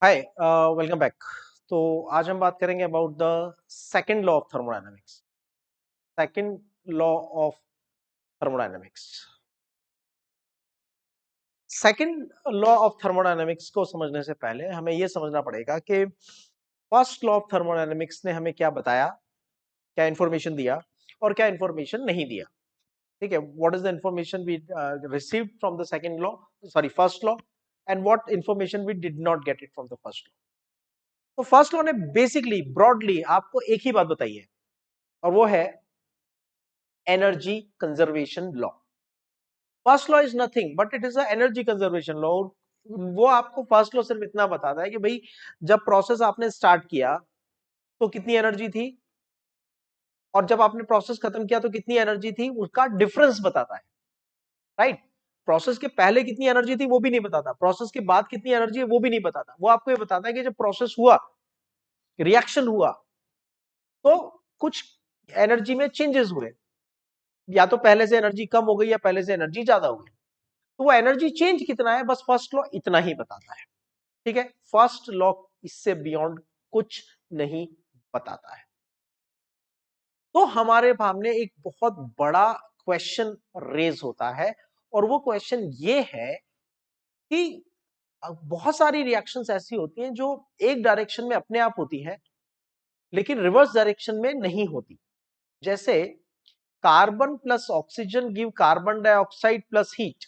हाय, welcome back. तो आज हम बात करेंगे about the second law of thermodynamics. Second law of thermodynamics. Second law of thermodynamics को समझने से पहले हमें यह समझना पड़ेगा कि फर्स्ट लॉ ऑफ थर्मोडायनेमिक्स ने हमें क्या बताया, क्या इंफॉर्मेशन दिया और क्या इंफॉर्मेशन नहीं दिया। ठीक है, what is the information we received from the second law, sorry first law, and what information we did not get it from the first law. तो फर्स्ट लॉ ने बेसिकली ब्रॉडली आपको एक ही बात बताई है और वो है energy conservation law. First law is nothing but it is a energy conservation law. वो आपको फर्स्ट लॉ सिर्फ इतना बताता है कि भाई जब प्रोसेस आपने स्टार्ट किया तो कितनी एनर्जी थी और जब आपने प्रोसेस खत्म किया तो कितनी एनर्जी थी, उसका डिफरेंस बताता है। राइट। प्रोसेस के पहले कितनी एनर्जी थी वो भी नहीं बताता, प्रोसेस के बाद कितनी एनर्जी है वो भी नहीं बताता। वो आपको ये बताता है कि जब प्रोसेस हुआ, रिएक्शन हुआ, तो कुछ एनर्जी में चेंजेस हुए, या तो पहले से एनर्जी कम हो गई या पहले से एनर्जी ज्यादा हो गई। तो वो एनर्जी चेंज कितना है, बस फर्स्ट लॉ इतना ही बताता है। ठीक है, फर्स्ट लॉ इससे बियॉन्ड कुछ नहीं बताता है। तो हमारे सामने एक बहुत बड़ा क्वेश्चन रेज होता है और वो क्वेश्चन ये है कि बहुत सारी रिएक्शंस ऐसी होती हैं जो एक डायरेक्शन में अपने आप होती हैं लेकिन रिवर्स डायरेक्शन में नहीं होती। जैसे carbon plus oxygen give carbon dioxide plus heat.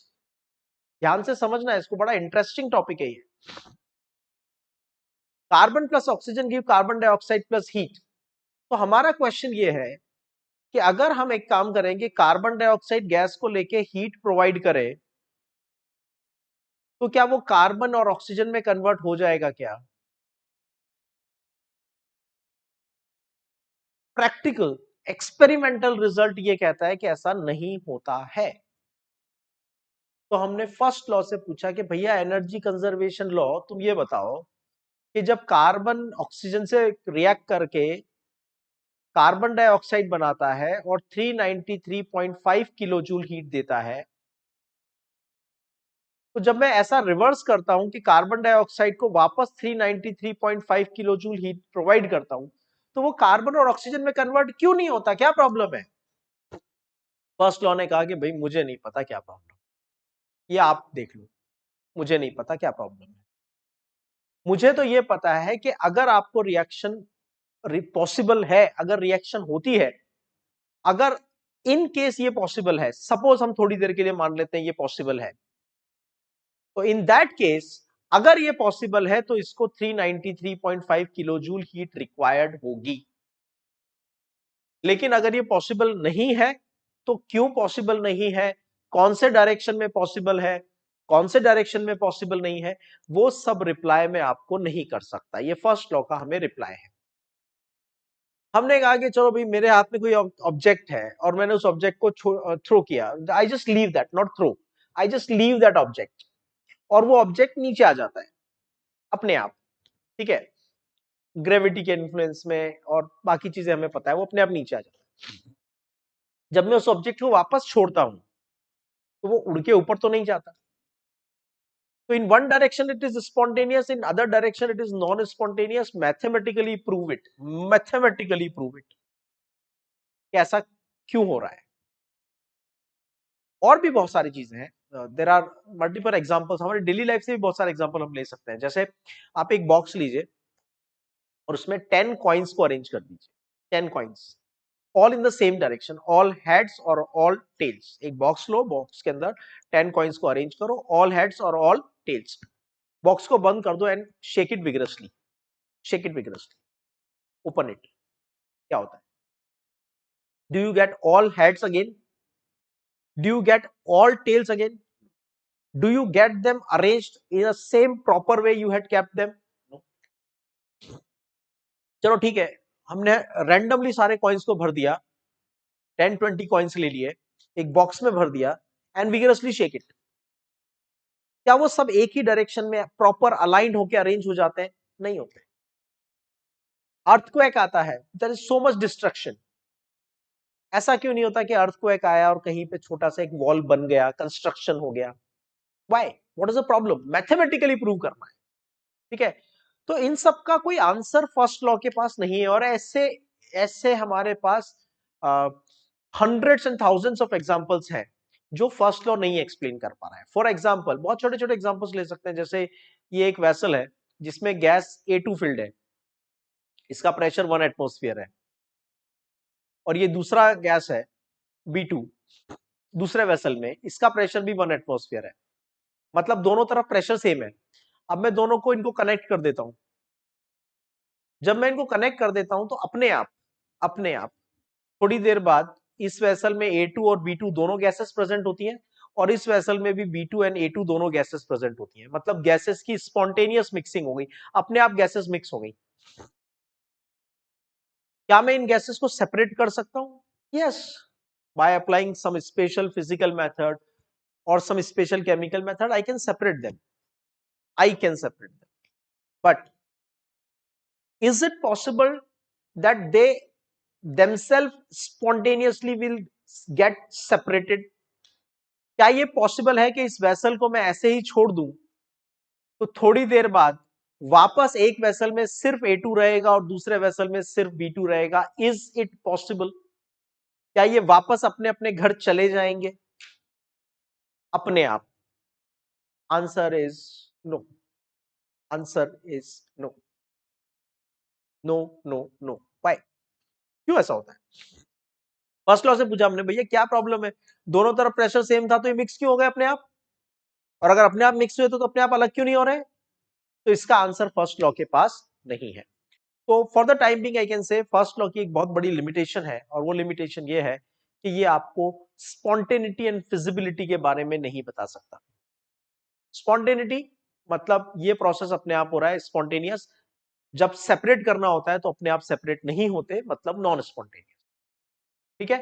ध्यान से समझना है इसको, बड़ा इंटरेस्टिंग टॉपिक है ये। Carbon plus oxygen give carbon dioxide plus heat. तो हमारा क्वेश्चन ये है कि अगर हम एक काम करेंगे, कार्बन डाइऑक्साइड गैस को लेके हीट प्रोवाइड करें, तो क्या वो कार्बन और ऑक्सीजन में कन्वर्ट हो जाएगा क्या? प्रैक्टिकल एक्सपेरिमेंटल रिजल्ट ये कहता है कि ऐसा नहीं होता है। तो हमने फर्स्ट लॉ से पूछा कि भैया एनर्जी कंजर्वेशन लॉ, तुम ये बताओ कि जब कार्बन ऑक्सीजन से रिएक्ट करके कार्बन डाइऑक्साइड बनाता है और 393.5 किलो जूल हीट देता है, तो जब मैं ऐसा रिवर्स करता हूं कि कार्बन डाइऑक्साइड को वापस 393.5 किलो जूल हीट प्रोवाइड करता हूं, तो वो कार्बन और ऑक्सीजन में कन्वर्ट क्यों नहीं होता, क्या प्रॉब्लम है? फर्स्ट लॉ ने कहा कि भाई मुझे नहीं पता क्या प्रॉब्लम, ये आप देख लो, मुझे नहीं पता क्या प्रॉब्लम है। मुझे तो ये पता है कि अगर आपको रिएक्शन पॉसिबल है, अगर रिएक्शन होती है, अगर इन केस ये पॉसिबल है, सपोज हम थोड़ी देर के लिए मान लेते हैं ये पॉसिबल है, तो इन दैट केस अगर ये पॉसिबल है तो इसको 393.5 किलो जूल हीट रिक्वायर्ड होगी। लेकिन अगर ये पॉसिबल नहीं है तो क्यों पॉसिबल नहीं है, कौन से डायरेक्शन में पॉसिबल है, कौन से डायरेक्शन में पॉसिबल नहीं है, वो सब रिप्लाई में आपको नहीं कर सकता। ये फर्स्ट लॉ का हमें रिप्लाई है। हमने कहा कि चलो भाई मेरे हाथ में कोई ऑब्जेक्ट है और मैंने उस ऑब्जेक्ट को थ्रो किया, I just leave that, not throw, I just leave that object, और वो ऑब्जेक्ट नीचे आ जाता है अपने आप। ठीक है, ग्रेविटी के इन्फ्लुएंस में और बाकी चीजें हमें पता है, वो अपने आप नीचे आ जाता है। जब मैं उस ऑब्जेक्ट को वापस छोड़ता हूं तो वो उड़ के ऊपर तो नहीं जाता। तो in one direction it is spontaneous, in other direction it is non spontaneous. Mathematically prove it, mathematically prove it, ऐसा क्यों हो रहा है। और भी बहुत सारी चीजें हैं, देर आर मल्टीपल एग्जाम्पल्स, हमारे डेली लाइफ से भी बहुत सारे एग्जाम्पल हम ले सकते हैं। जैसे आप एक बॉक्स लीजिए और उसमें 10 कॉइन्स को अरेंज कर दीजिए, 10 coins all in the same direction, all heads और ऑल टेल्स। एक बॉक्स लो, बॉक्स के अंदर 10 कॉइन्स को अरेंज करो, ऑल हेड्स और ऑल टेल्स। बॉक्स को बंद कर दो and shake it vigorously, shake it vigorously, open it. क्या होता है? Do you get all heads again? Do you get all tails again? Do you get them arranged in the same proper way you had kept them? No. चलो ठीक है, हमने randomly सारे coins को भर दिया, 10-20 कॉइन्स ले लिए, एक बॉक्स में भर दिया एंड विगरसली शेक इट। क्या वो सब एक ही डायरेक्शन में प्रॉपर अलाइंड होकर अरेंज हो जाते हैं? नहीं होते। अर्थक्वेक आता है, there is so much destruction. ऐसा क्यों नहीं होता कि अर्थक्वेक आया और कहीं पे छोटा सा एक वॉल बन गया, कंस्ट्रक्शन हो गया? Why? What is the problem? Mathematically prove करना है। ठीक है, तो इन सब का कोई आंसर फर्स्ट लॉ के पास नहीं है, और ऐसे ऐसे हमारे पास hundreds and thousands of examples हैं जो फर्स्ट लॉ नहीं एक्सप्लेन कर पा रहा है। फॉर एग्जांपल, बहुत छोटे छोटे एग्जांपल्स ले सकते हैं, जैसे ये एक वेसल है जिसमें गैस A2 फिल्ड है, इसका प्रेशर 1 एटमॉस्फेयर है, और ये दूसरा गैस है B2 दूसरे वेसल में, इसका प्रेशर भी 1 एटमॉस्फेयर है, मतलब दोनों तरफ प्रेशर सेम है। अब मैं दोनों को इनको कनेक्ट कर देता हूं। जब मैं इनको कनेक्ट कर देता हूं तो अपने आप थोड़ी देर बाद इस वेसल में A2 और B2 दोनों गैसेस प्रेजेंट होती हैं, और इस वेसल में भी B2 एंड A2 दोनों गैसेस प्रेजेंट होती हैं, मतलब गैसेस की स्पॉन्टेनियस मिक्सिंग हो गई, अपने आप गैसेस मिक्स हो गई। क्या मैं इन गैसेस को सेपरेट कर सकता हूं? Yes, by applying some special physical method or some special chemical method, I can separate them. But is it possible that they themselves spontaneously will get separated? क्या ये पॉसिबल है कि इस वेसल को मैं ऐसे ही छोड़ दूं तो थोड़ी देर बाद वापस एक वेसल में सिर्फ A2 रहेगा और दूसरे वेसल में सिर्फ B2 रहेगा? Is it possible? क्या ये वापस अपने अपने घर चले जाएंगे अपने आप? Answer is no. Answer is no, no, no, no. Why? क्यों ऐसा होता है? फर्स्ट लॉ से पूछा हमने, भैया क्या प्रॉब्लम है, दोनों तरफ प्रेशर सेम था तो ये मिक्स क्यों हो गए अपने आप, और अगर अपने आप मिक्स हुए तो अपने आप अलग क्यों नहीं हो रहे? तो इसका आंसर फर्स्ट लॉ के पास नहीं है। तो for the time being I can say first law की एक बहुत बड़ी लिमिटेशन है, और वो लिमिटेशन ये है कि ये आपको स्पॉन्टेनिटी एंड फिजिबिलिटी के बारे में नहीं बता सकता। स्पॉन्टेनिटी मतलब ये प्रोसेस अपने आप हो रहा है, स्पॉन्टेनियस जब सेपरेट करना होता है तो अपने आप सेपरेट नहीं होते, मतलब नॉन स्पॉन्टेनियस। ठीक है,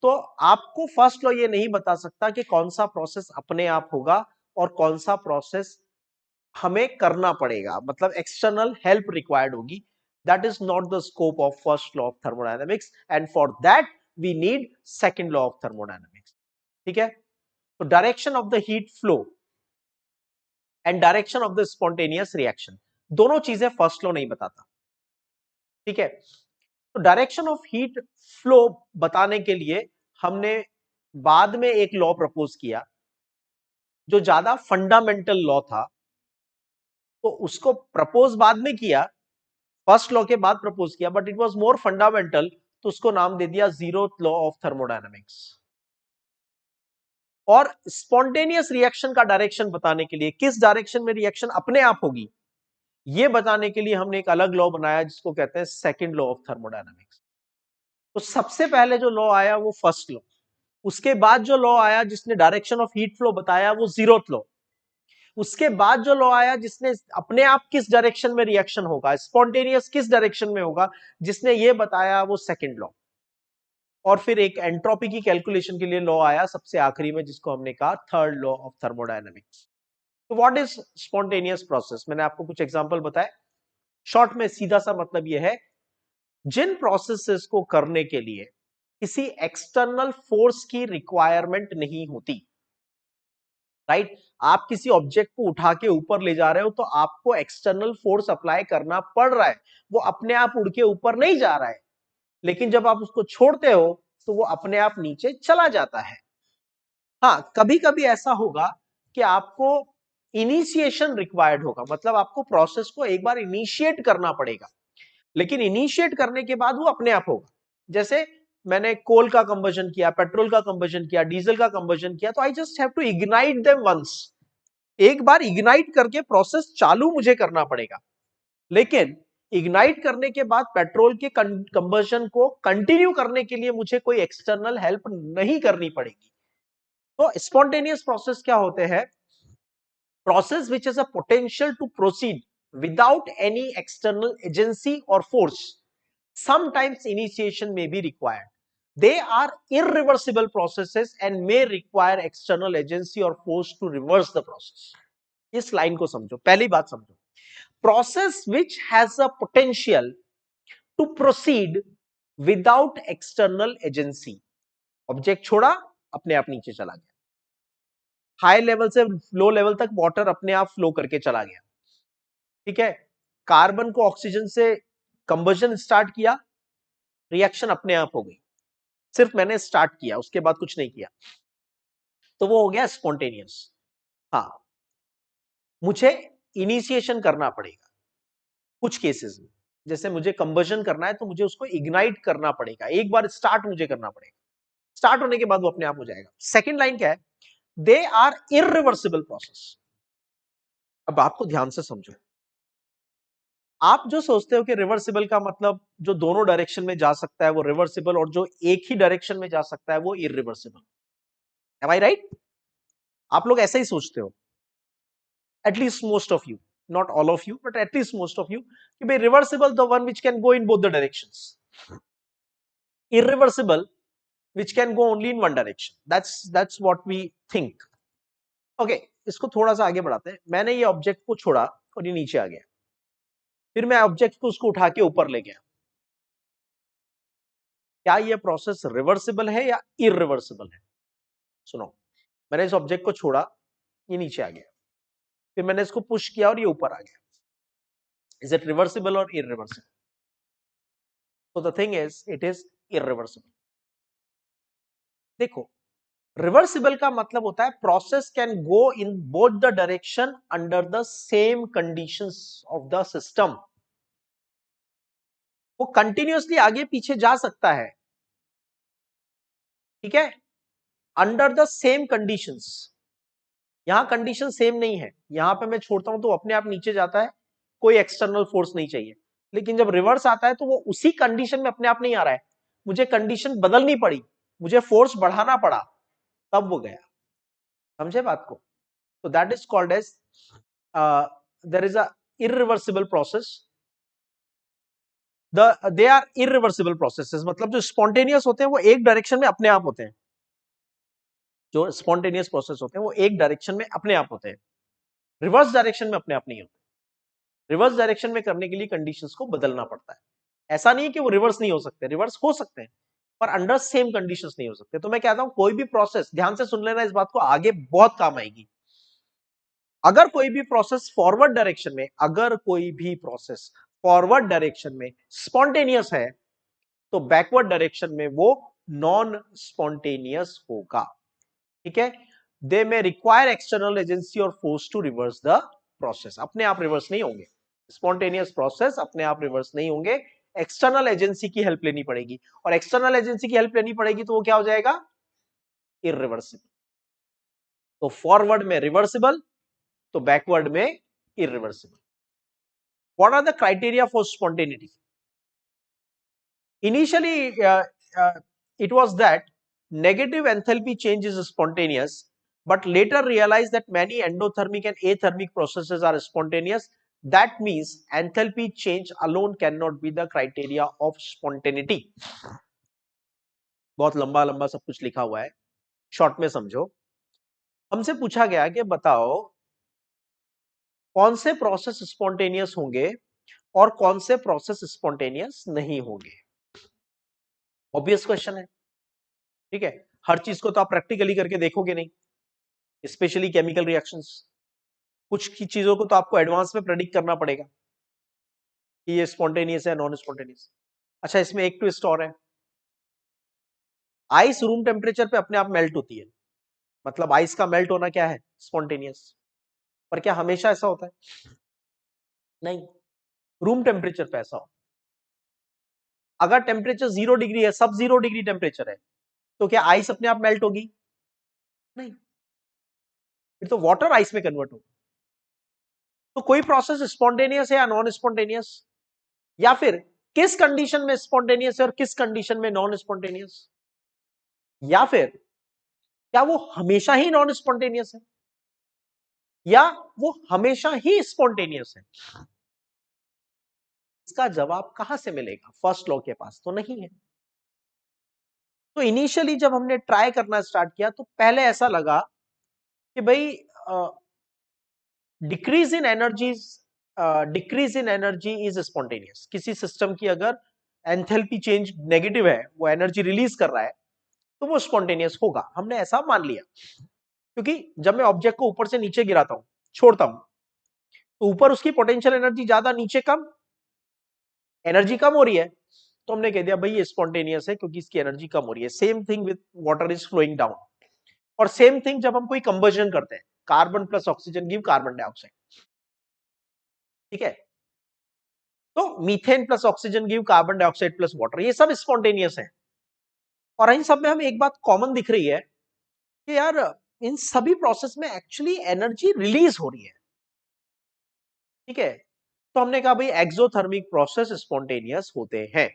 तो आपको फर्स्ट लॉ ये नहीं बता सकता कि कौन सा प्रोसेस अपने आप होगा और कौन सा प्रोसेस हमें करना पड़ेगा, मतलब एक्सटर्नल हेल्प रिक्वायर्ड होगी। That is not the scope of first law of thermodynamics, and for that we need second law of thermodynamics. ठीक है, तो direction of the heat flow and direction of the spontaneous reaction, दोनों चीजें first law नहीं बताता। ठीक है, तो डायरेक्शन ऑफ हीट फ्लो बताने के लिए हमने बाद में एक लॉ प्रपोज किया जो ज्यादा फंडामेंटल लॉ था, तो उसको प्रपोज बाद में किया, फर्स्ट लॉ के बाद प्रपोज किया, but it was more fundamental, तो उसको नाम दे दिया जीरोथ लॉ ऑफ थर्मोडायनामिक्स। और स्पॉन्टेनियस रिएक्शन का डायरेक्शन बताने के लिए, किस डायरेक्शन में रिएक्शन अपने आप होगी, ये बताने के लिए हमने एक अलग लॉ बनाया जिसको कहते हैं सेकंड लॉ ऑफ थर्मोडायनामिक्स। तो सबसे पहले जो लॉ आया वो फर्स्ट लॉ, उसके बाद जो लॉ आया जिसने डायरेक्शन ऑफ हीट फ्लो बताया वो जीरोथ लॉ, उसके बाद जो लॉ आया जिसने अपने आप किस डायरेक्शन में रिएक्शन होगा, स्पॉन्टेनियस किस डायरेक्शन में होगा, जिसने ये बताया वो सेकंड लॉ। और फिर एक एंट्रोपी की कैलकुलेशन के लिए लॉ आया सबसे आखिरी में, जिसको हमने कहा थर्ड लॉ ऑफ थर्मोडायनेमिक्स। तो व्हाट इज स्पॉन्टेनियस प्रोसेस? मैंने आपको कुछ एग्जांपल बताए, शॉर्ट में सीधा सा मतलब यह है, जिन प्रोसेसेस को करने के लिए किसी एक्सटर्नल फोर्स की रिक्वायरमेंट नहीं होती, राइट? आप किसी ऑब्जेक्ट को उठा के ऊपर ले जा रहे हो तो आपको एक्सटर्नल फोर्स अप्लाई करना पड़ रहा है, वो अपने आप उड़ के ऊपर नहीं जा रहा है, लेकिन जब आप उसको छोड़ते हो तो वो अपने आप नीचे चला जाता है। हाँ, कभी कभी ऐसा होगा कि आपको इनिशिएशन रिक्वायर्ड होगा, मतलब आपको प्रोसेस को एक बार इनिशिएट करना पड़ेगा, लेकिन इनिशिएट करने के बाद वो अपने आप होगा। जैसे मैंने कोल का कंबशन किया, पेट्रोल का कंबशन किया, डीजल का कंबशन किया, तो I just have to ignite them once, एक बार इग्नाइट करके प्रोसेस चालू मुझे करना पड़ेगा, लेकिन इग्नाइट करने के बाद पेट्रोल के कंबशन को कंटिन्यू करने के लिए मुझे कोई एक्सटर्नल हेल्प नहीं करनी पड़ेगी। तो स्पॉन्टेनियस प्रोसेस क्या होते हैं? Process which is a potential to proceed without any external agency और force. Sometimes initiation may be required. They are irreversible processes and may require external agency or force to reverse the process. इस line को समझो, पहली बात समझो, process which has a potential to proceed without external agency, object छोड़ा अपने आप नीचे चला गया, हाई लेवल से लो लेवल तक वाटर अपने आप फ्लो करके चला गया, ठीक है, कार्बन को ऑक्सीजन से कंबशन स्टार्ट किया, रिएक्शन अपने आप हो गई, सिर्फ मैंने स्टार्ट किया, उसके बाद कुछ नहीं किया, तो वो हो गया स्पॉन्टेनियस। हाँ, मुझे इनिशिएशन करना पड़ेगा कुछ केसेस में, जैसे मुझे कंबशन करना है तो मुझे उसको इग्नाइट करना पड़ेगा, एक बार स्टार्ट मुझे करना पड़ेगा, स्टार्ट होने के बाद वो अपने आप हो जाएगा। सेकेंड लाइन क्या है, दे आर इरिवर्सिबल प्रोसेस। अब आपको ध्यान से समझो, आप जो सोचते हो कि रिवर्सिबल का मतलब जो दोनों डायरेक्शन में जा सकता है वो रिवर्सिबल, और जो एक ही डायरेक्शन में जा सकता है वो इरिवर्सिबल। एम आई राइट? आप लोग ऐसे ही सोचते हो, at least most of you, not all of you but at least most of you, कि भाई reversible the one which can go in both the directions, irreversible which can go only in one direction. That's what we think. Okay, इसको थोड़ा सा आगे बढ़ाते हैं। मैंने ये ऑब्जेक्ट को छोड़ा और ये नीचे आ गया, फिर मैं ऑब्जेक्ट को उसको उठा के ऊपर ले गया, क्या ये प्रोसेस रिवर्सिबल है या इरिवर्सिबल है? सुनो, मैंने इस ऑब्जेक्ट को छोड़ा, ये नीचे आ गया, फिर मैंने इसको पुश किया और ये ऊपर आ गया, इज इट रिवर्सिबल और इरिवर्सिबल? तो the thing is it is irreversible. देखो, रिवर्सिबल का मतलब होता है process can go in both the direction under the same conditions of the system. वो कंटिन्यूअसली आगे पीछे जा सकता है, ठीक है, अंडर द सेम कंडीशंस। यहां कंडीशन सेम नहीं है, यहां पे मैं छोड़ता हूं तो अपने आप नीचे जाता है, कोई एक्सटर्नल फोर्स नहीं चाहिए। लेकिन जब रिवर्स आता है तो वो उसी कंडीशन में अपने आप नहीं आ रहा है, मुझे कंडीशन बदलनी पड़ी, मुझे फोर्स बढ़ाना पड़ा, तब वो गया। समझे बात को? तो that is called as there is a irreversible process. They are irreversible processes, मतलब जो स्पॉन्टेनियस होते हैं वो एक डायरेक्शन में अपने आप होते हैं, जो स्पॉन्टेनियस प्रोसेस होते हैं वो एक डायरेक्शन में अपने आप होते हैं, रिवर्स डायरेक्शन में अपने आप नहीं होते। रिवर्स डायरेक्शन में करने के लिए कंडीशंस को बदलना पड़ता है। ऐसा नहीं है कि वो रिवर्स नहीं हो सकते, रिवर्स हो सकते हैं, पर अंडर सेम कंडीशंस नहीं हो सकते। तो मैं कहता हूं कोई भी प्रोसेस, ध्यान से सुन लेना इस बात को, आगे बहुत काम आएगी। अगर कोई भी प्रोसेस फॉरवर्ड डायरेक्शन में, अगर कोई भी प्रोसेस फॉरवर्ड डायरेक्शन में स्पॉन्टेनियस है, तो बैकवर्ड डायरेक्शन में वो नॉन स्पॉन्टेनियस होगा, ठीक है। They may require external agency और force to reverse the process, अपने आप रिवर्स नहीं होंगे। स्पॉन्टेनियस प्रोसेस अपने आप रिवर्स नहीं होंगे, एक्सटर्नल एजेंसी की हेल्प लेनी पड़ेगी, और एक्सटर्नल एजेंसी की हेल्प लेनी पड़ेगी तो वो क्या हो जाएगा? इरिवर्सिबल। तो फॉरवर्ड में रिवर्सिबल, तो बैकवर्ड में irreversible. What are the criteria for spontaneity? Initially, it was that negative enthalpy change is spontaneous, but later realized that many endothermic and athermic processes are spontaneous. That means enthalpy change alone cannot be the criteria of spontaneity. बहुत लंबा लंबा सब कुछ लिखा हुआ है, short में समझो। हमसे पूछा गया कि बताओ कौन से प्रोसेस स्पॉन्टेनियस होंगे और कौन से प्रोसेस स्पॉन्टेनियस नहीं होंगे। ऑब्वियस क्वेश्चन है, ठीक है। हर चीज को तो आप प्रैक्टिकली करके देखोगे नहीं, स्पेशली केमिकल रिएक्शंस। कुछ की चीजों को तो आपको एडवांस में प्रेडिक्ट करना पड़ेगा कि ये स्पॉन्टेनियस है नॉन स्पॉन्टेनियस। अच्छा, इसमें एक ट्विस्ट और है, आइस रूम टेम्परेचर पे अपने आप मेल्ट होती है, मतलब आइस का मेल्ट होना क्या है? स्पॉन्टेनियस। पर क्या हमेशा ऐसा होता है? नहीं, रूम टेम्परेचर पे ऐसा हो। अगर टेम्परेचर 0 डिग्री है, सब 0 डिग्री टेम्परेचर है, तो क्या आइस अपने आप मेल्ट होगी? नहीं, फिर तो वाटर आइस में कन्वर्ट होगी। तो कोई प्रोसेस स्पॉन्टेनियस है या नॉन स्पॉन्टेनियस, या फिर किस कंडीशन में स्पॉन्टेनियस है और किस कंडीशन में नॉन स्पॉन्टेनियस, या फिर क्या वो हमेशा ही नॉन स्पॉन्टेनियस है या वो हमेशा ही स्पॉन्टेनियस है? इसका जवाब कहां से मिलेगा? फर्स्ट लॉ के पास तो नहीं है। तो इनिशियली जब हमने ट्राई करना स्टार्ट किया तो पहले ऐसा लगा कि भाई decrease in energies, decrease in energy is spontaneous. किसी सिस्टम की अगर एंथैल्पी चेंज नेगेटिव है, वो एनर्जी रिलीज कर रहा है, तो वो स्पॉन्टेनियस होगा, हमने ऐसा मान लिया। क्योंकि जब मैं ऑब्जेक्ट को ऊपर से नीचे गिराता हूं, छोड़ता हूं, तो ऊपर उसकी पोटेंशियल एनर्जी ज्यादा, नीचे कम, एनर्जी कम हो रही है, तो हमने कह दिया भाई ये स्पॉन्टेनियस है क्योंकि इसकी एनर्जी कम हो रही है। Same thing with water is flowing down. और सेम थिंग जब हम कोई कंबर्जन करते हैं, carbon plus oxygen give carbon dioxide, ठीक है, तो methane plus oxygen give carbon dioxide plus water, ये सब स्पॉन्टेनियस है। और इन सब में हमें एक बात कॉमन दिख रही है कि यार इन सभी प्रोसेस में एक्चुअली एनर्जी रिलीज हो रही है, ठीक है। तो हमने कहा भाई एक्सोथर्मिक प्रोसेस स्पॉन्टेनियस होते हैं,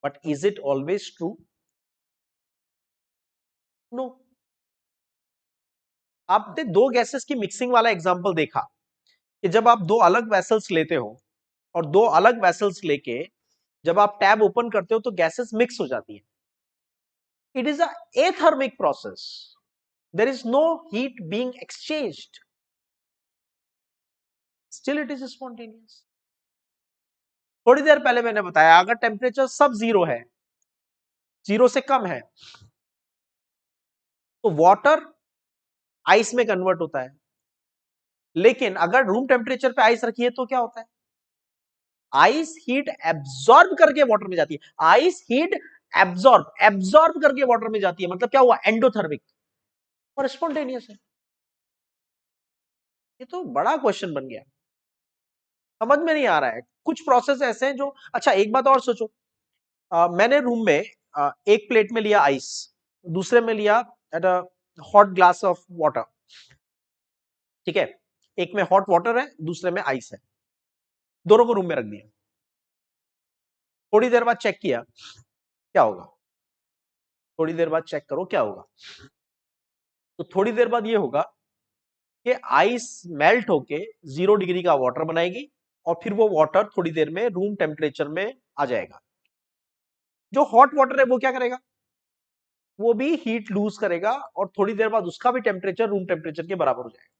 but is it always true? No. आपने दो गैसेस की मिक्सिंग वाला एग्जांपल देखा कि जब आप दो अलग वेसल्स लेते हो और दो अलग वेसल्स लेके जब आप टैब ओपन करते हो तो गैसेस मिक्स हो जाती है। It is a athermic process, there is no heat being exchanged, still it is spontaneous. थोड़ी देर पहले मैंने बताया अगर टेम्परेचर सब जीरो है, जीरो से कम है, तो वाटर आइस में कन्वर्ट होता है। लेकिन अगर रूम टेम्परेचर पे आइस रखिए तो क्या होता है? आइस हीट एब्जॉर्ब करके वाटर में जाती है, आइस हीट एब्जॉर्ब करके वाटर में जाती है, मतलब क्या हुआ? एंडोथर्मिक और स्पॉन्टेनियस है। ये तो बड़ा क्वेश्चन बन गया, समझ में नहीं आ रहा है। कुछ प्रोसेस ऐसे हैं जो, अच्छा एक बात और सोचो, मैंने रूम में एक प्लेट में लिया आइस, दूसरे में लिया at a hot glass of water, ठीक है, एक में हॉट वाटर है दूसरे में आइस है, दोनों को रूम में रख दिया, थोड़ी देर बाद चेक किया क्या होगा? थोड़ी देर बाद चेक करो क्या होगा। तो थोड़ी देर बाद ये होगा कि आइस मेल्ट होके 0 डिग्री का वाटर बनाएगी और फिर वो वाटर थोड़ी देर में रूम टेम्परेचर में आ जाएगा। जो हॉट वाटर है वो क्या करेगा? वो भी हीट लूज करेगा और थोड़ी देर बाद उसका भी टेम्परेचर रूम टेम्परेचर के बराबर हो जाएगा।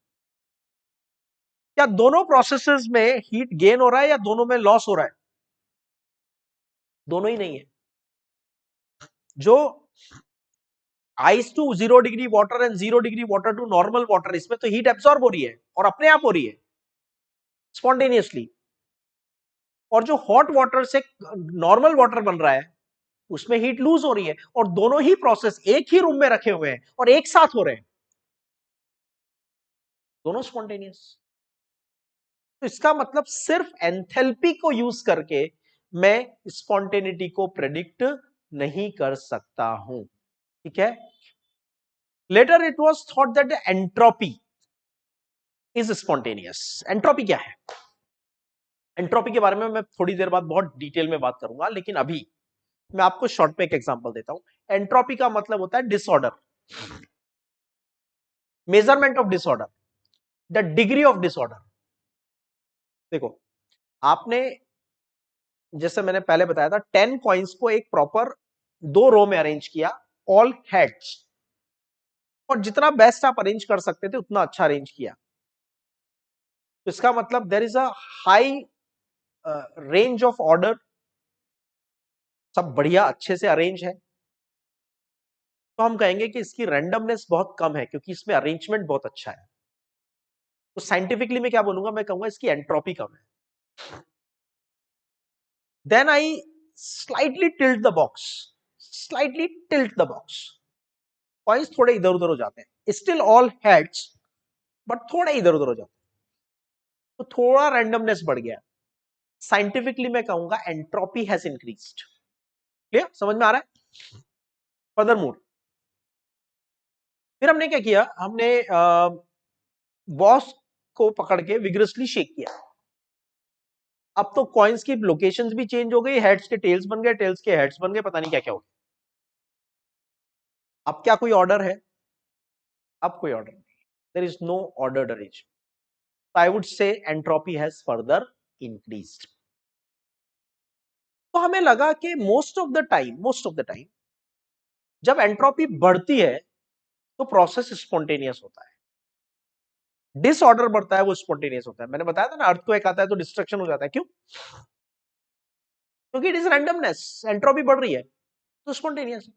क्या दोनों प्रोसेसेस में हीट गेन हो रहा है या दोनों में लॉस हो रहा है? दोनों ही नहीं है। जो ice to 0 degree water and 0 degree water to normal water, इसमें तो हीट एब्सॉर्ब हो रही है और अपने आप हो रही है स्पॉन्टेनियसली। और जो हॉट वाटर से नॉर्मल वाटर बन रहा है उसमें हीट लूज हो रही है, और दोनों ही प्रोसेस एक ही रूम में रखे हुए हैं और एक साथ हो रहे हैं, दोनों स्पॉन्टेनियस। तो इसका मतलब सिर्फ एंथैल्पी को यूज करके मैं स्पॉन्टेनिटी को प्रेडिक्ट नहीं कर सकता हूं, ठीक है। Later it was thought that entropy is spontaneous. Entropy क्या है? एंट्रोपी के बारे में मैं थोड़ी देर बाद बहुत डिटेल में बात करूंगा, लेकिन अभी मैं आपको शॉर्ट में एक एग्जांपल देता हूं। एंट्रोपी का मतलब होता है disorder, measurement of disorder, the degree of disorder. देखो, आपने, जैसे मैंने पहले बताया था, 10 कॉइन्स को एक प्रॉपर 2 रो में अरेंज किया, ऑल हेड्स, और जितना बेस्ट आप अरेंज कर सकते थे उतना अच्छा अरेंज किया। तो इसका मतलब there is a high range of order, सब बढ़िया अच्छे से अरेंज है। तो हम कहेंगे कि इसकी रैंडमनेस बहुत कम है क्योंकि इसमें अरेंजमेंट बहुत अच्छा है। तो साइंटिफिकली मैं क्या बोलूंगा? मैं कहूंगा इसकी एंट्रोपी कम है। Then I slightly tilt the box, slightly tilt the box, coins थोड़े इधर उधर हो जाते हैं, स्टिल ऑल हेड्स, बट थोड़े इधर उधर हो जाते हैं, तो थोड़ा रैंडमनेस बढ़ गया। साइंटिफिकली मैं कहूंगा एंट्रोपी हैज इंक्रीज्ड। क्लियर? समझ में आ रहा है? फर्दर मूव, फिर हमने क्या किया, हमने बॉस को पकड़ के विग्रसली शेक किया। अब तो कॉइन्स की लोकेशंस भी चेंज हो गई, हेड्स के टेल्स बन गए, टेल्स के हेड्स बन गए, पता नहीं क्या क्या हो गया। अब क्या कोई ऑर्डर है? अब कोई ऑर्डर नहीं, there is no ordered arrangement. I would say entropy has further increased. तो हमें लगा कि मोस्ट ऑफ द टाइम जब एंट्रोपी बढ़ती है तो प्रोसेस स्पॉन्टेनियस होता है, डिसऑर्डर बढ़ता है वो स्पॉन्टेनियस होता है। मैंने बताया था ना, अर्थक्वेक आता है तो डिस्ट्रक्शन हो जाता है, क्यों? क्योंकि इट इज रैंडमनेस, एंट्रोपी बढ़ रही है तो स्पॉन्टेनियस।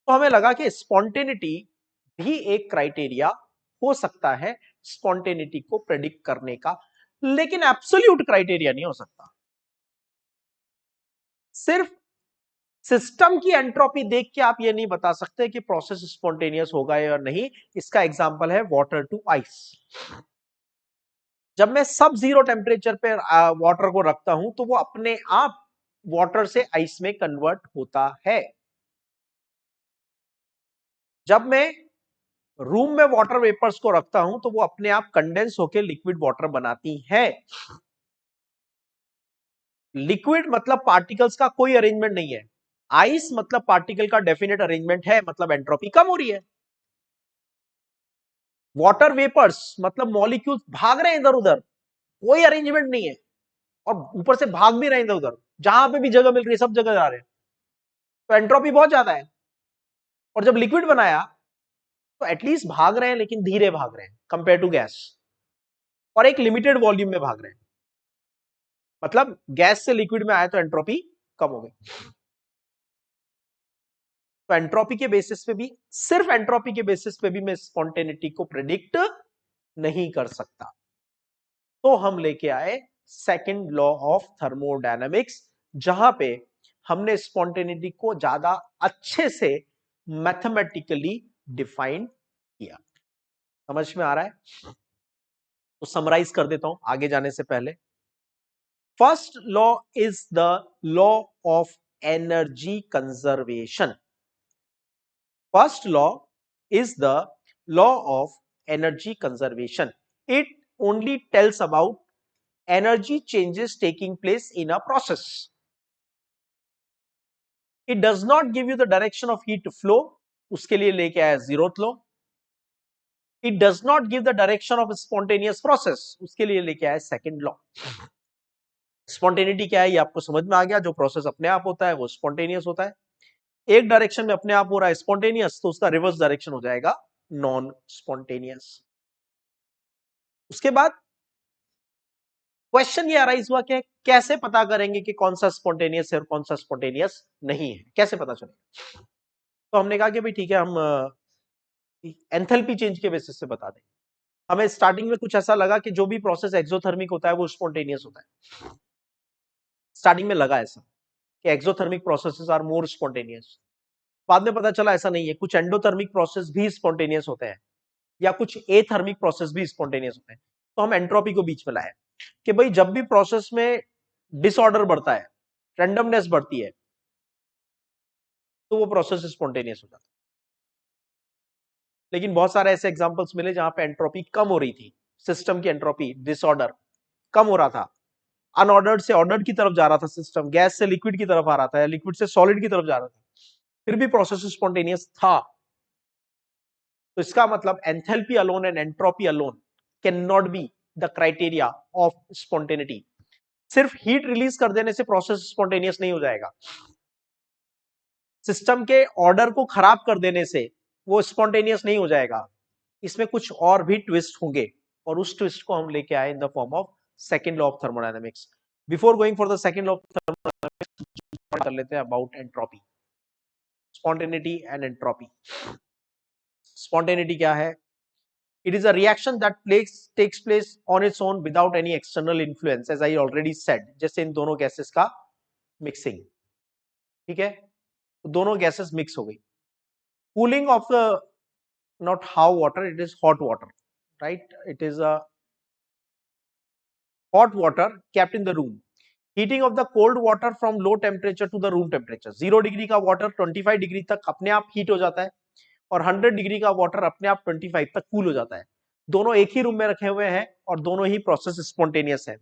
तो हमें लगा कि स्पॉन्टेनिटी भी एक क्राइटेरिया हो सकता है स्पॉन्टेनिटी को प्रेडिक्ट करने का, लेकिन एब्सोल्यूट क्राइटेरिया नहीं हो सकता। सिर्फ सिस्टम की एंट्रोपी देख के आप ये नहीं बता सकते कि प्रोसेस स्पॉन्टेनियस होगा या नहीं। इसका एग्जांपल है वाटर टू आइस। जब मैं सब जीरो टेम्परेचर पे वाटर को रखता हूं तो वो अपने आप वाटर से आइस में कन्वर्ट होता है। जब मैं रूम में वाटर वेपर्स को रखता हूं तो वो अपने आप कंडेंस होकर लिक्विड वाटर बनाती हैं। लिक्विड मतलब पार्टिकल्स का कोई अरेंजमेंट नहीं है, आइस मतलब पार्टिकल का डेफिनेट अरेंजमेंट है, मतलब एंट्रोपी कम हो रही है। वाटर वेपर्स मतलब मॉलिक्यूल्स भाग रहे हैं इधर उधर, कोई अरेंजमेंट नहीं है, और ऊपर से भाग भी रहे हैं इधर उधर, जहां पे भी जगह मिल रही है सब जगह जा रहे हैं, तो एंट्रोपी बहुत ज्यादा है। और जब लिक्विड बनाया तो एटलीस्ट भाग रहे हैं, लेकिन धीरे भाग रहे हैं कंपेयर टू गैस, और एक लिमिटेड वॉल्यूम में भाग रहे हैं। मतलब गैस से लिक्विड में आया तो एंट्रोपी कम हो गई। तो एंट्रोपी के बेसिस पे भी, सिर्फ एंट्रोपी के बेसिस पे भी मैं स्पॉन्टेनिटी को प्रेडिक्ट नहीं कर सकता। तो हम लेके आए सेकंड लॉ ऑफ थर्मोडायनामिक्स, जहां पे हमने स्पॉन्टेनिटी को ज्यादा अच्छे से मैथमेटिकली डिफाइन किया। समझ में आ रहा है? तो समराइज कर देता हूं आगे जाने से पहले। First law is the law of energy conservation. First law is the law of energy conservation. It only tells about energy changes taking place in a process. It does not give you the direction of heat flow. उसके लिए लेके आया zeroth law. It does not give the direction of spontaneous process. उसके लिए लेके आया second law. Spontaneity क्या है ये आपको समझ में आ गया, जो प्रोसेस अपने आप होता है वो स्पॉन्टेनियस होता है। एक डायरेक्शन में अपने आप हो रहा है स्पॉन्टेनियस, तो उसका रिवर्स डायरेक्शन हो जाएगा नॉन स्पॉन्टेनियस। उसके बाद क्वेश्चन ये अराइज हुआ कि कैसे पता करेंगे कि कौन सा स्पॉन्टेनियस है और कौन सा स्पॉन्टेनियस नहीं है, कैसे पता चलेगा? तो हमने कहा कि भाई ठीक है, हम एंथैल्पी चेंज के बेसिस से बता दें। हमें स्टार्टिंग में कुछ ऐसा लगा कि जो भी प्रोसेस एक्सोथर्मिक होता है वो स्पॉन्टेनियस होता है। स्टार्टिंग में लगा ऐसा कि exothermic processes are more spontaneous. बाद में पता चला ऐसा नहीं है, कुछ एंडोथर्मिक प्रोसेस भी स्पॉन्टेनियस होते हैं, या कुछ एथर्मिक प्रोसेस भी स्पॉन्टेनियस होते हैं। तो हम एंट्रोपी को बीच में लाए कि भाई जब भी प्रोसेस में डिसऑर्डर बढ़ता है, रैंडमनेस बढ़ती है, तो वो प्रोसेस स्पॉन्टेनियस हो जाता है। लेकिन बहुत सारे ऐसे एग्जांपल्स मिले जहां पे एंट्रोपी कम हो रही थी, सिस्टम की एंट्रोपी डिसऑर्डर कम हो रहा था, अनऑर्डर्ड से ऑर्डर्ड की तरफ जा रहा था सिस्टम, गैस से लिक्विड की तरफ आ रहा था या लिक्विड से सॉलिड की तरफ जा रहा था, फिर भी प्रोसेस स्पॉन्टेनियस था। तो इसका मतलब enthalpy alone and entropy alone can not be the criteria of spontaneity. सिर्फ हीट रिलीज कर देने से प्रोसेस स्पॉन्टेनियस नहीं हो जाएगा, सिस्टम के ऑर्डर को खराब कर देने से वो स्पॉन्टेनियस नहीं हो जाएगा। इसमें कुछ और भी ट्विस्ट होंगे, और उस ट्विस्ट को हम लेके आए in the form of second law of thermodynamics. Before going for the second law of thermodynamics कर लेते हैं about entropy, spontaneity and entropy. Spontaneity क्या है? It is a reaction that takes place on its own without any external influence, as I already said. जैसे इन दोनों gases का mixing, ठीक है, तो दोनों गैसेस मिक्स हो गई। Cooling of the, not how water, it is hot water, right? It is a hot water kept in the room. Heating of the cold water from low temperature to the room temperature. 0 degree का water 25 degree तक अपने आप heat हो जाता है, और 100 degree का water अपने आप 25 तक कूल हो जाता है। दोनों एक ही रूम में रखे हुए हैं और दोनों ही प्रोसेस स्पॉन्टेनियस है।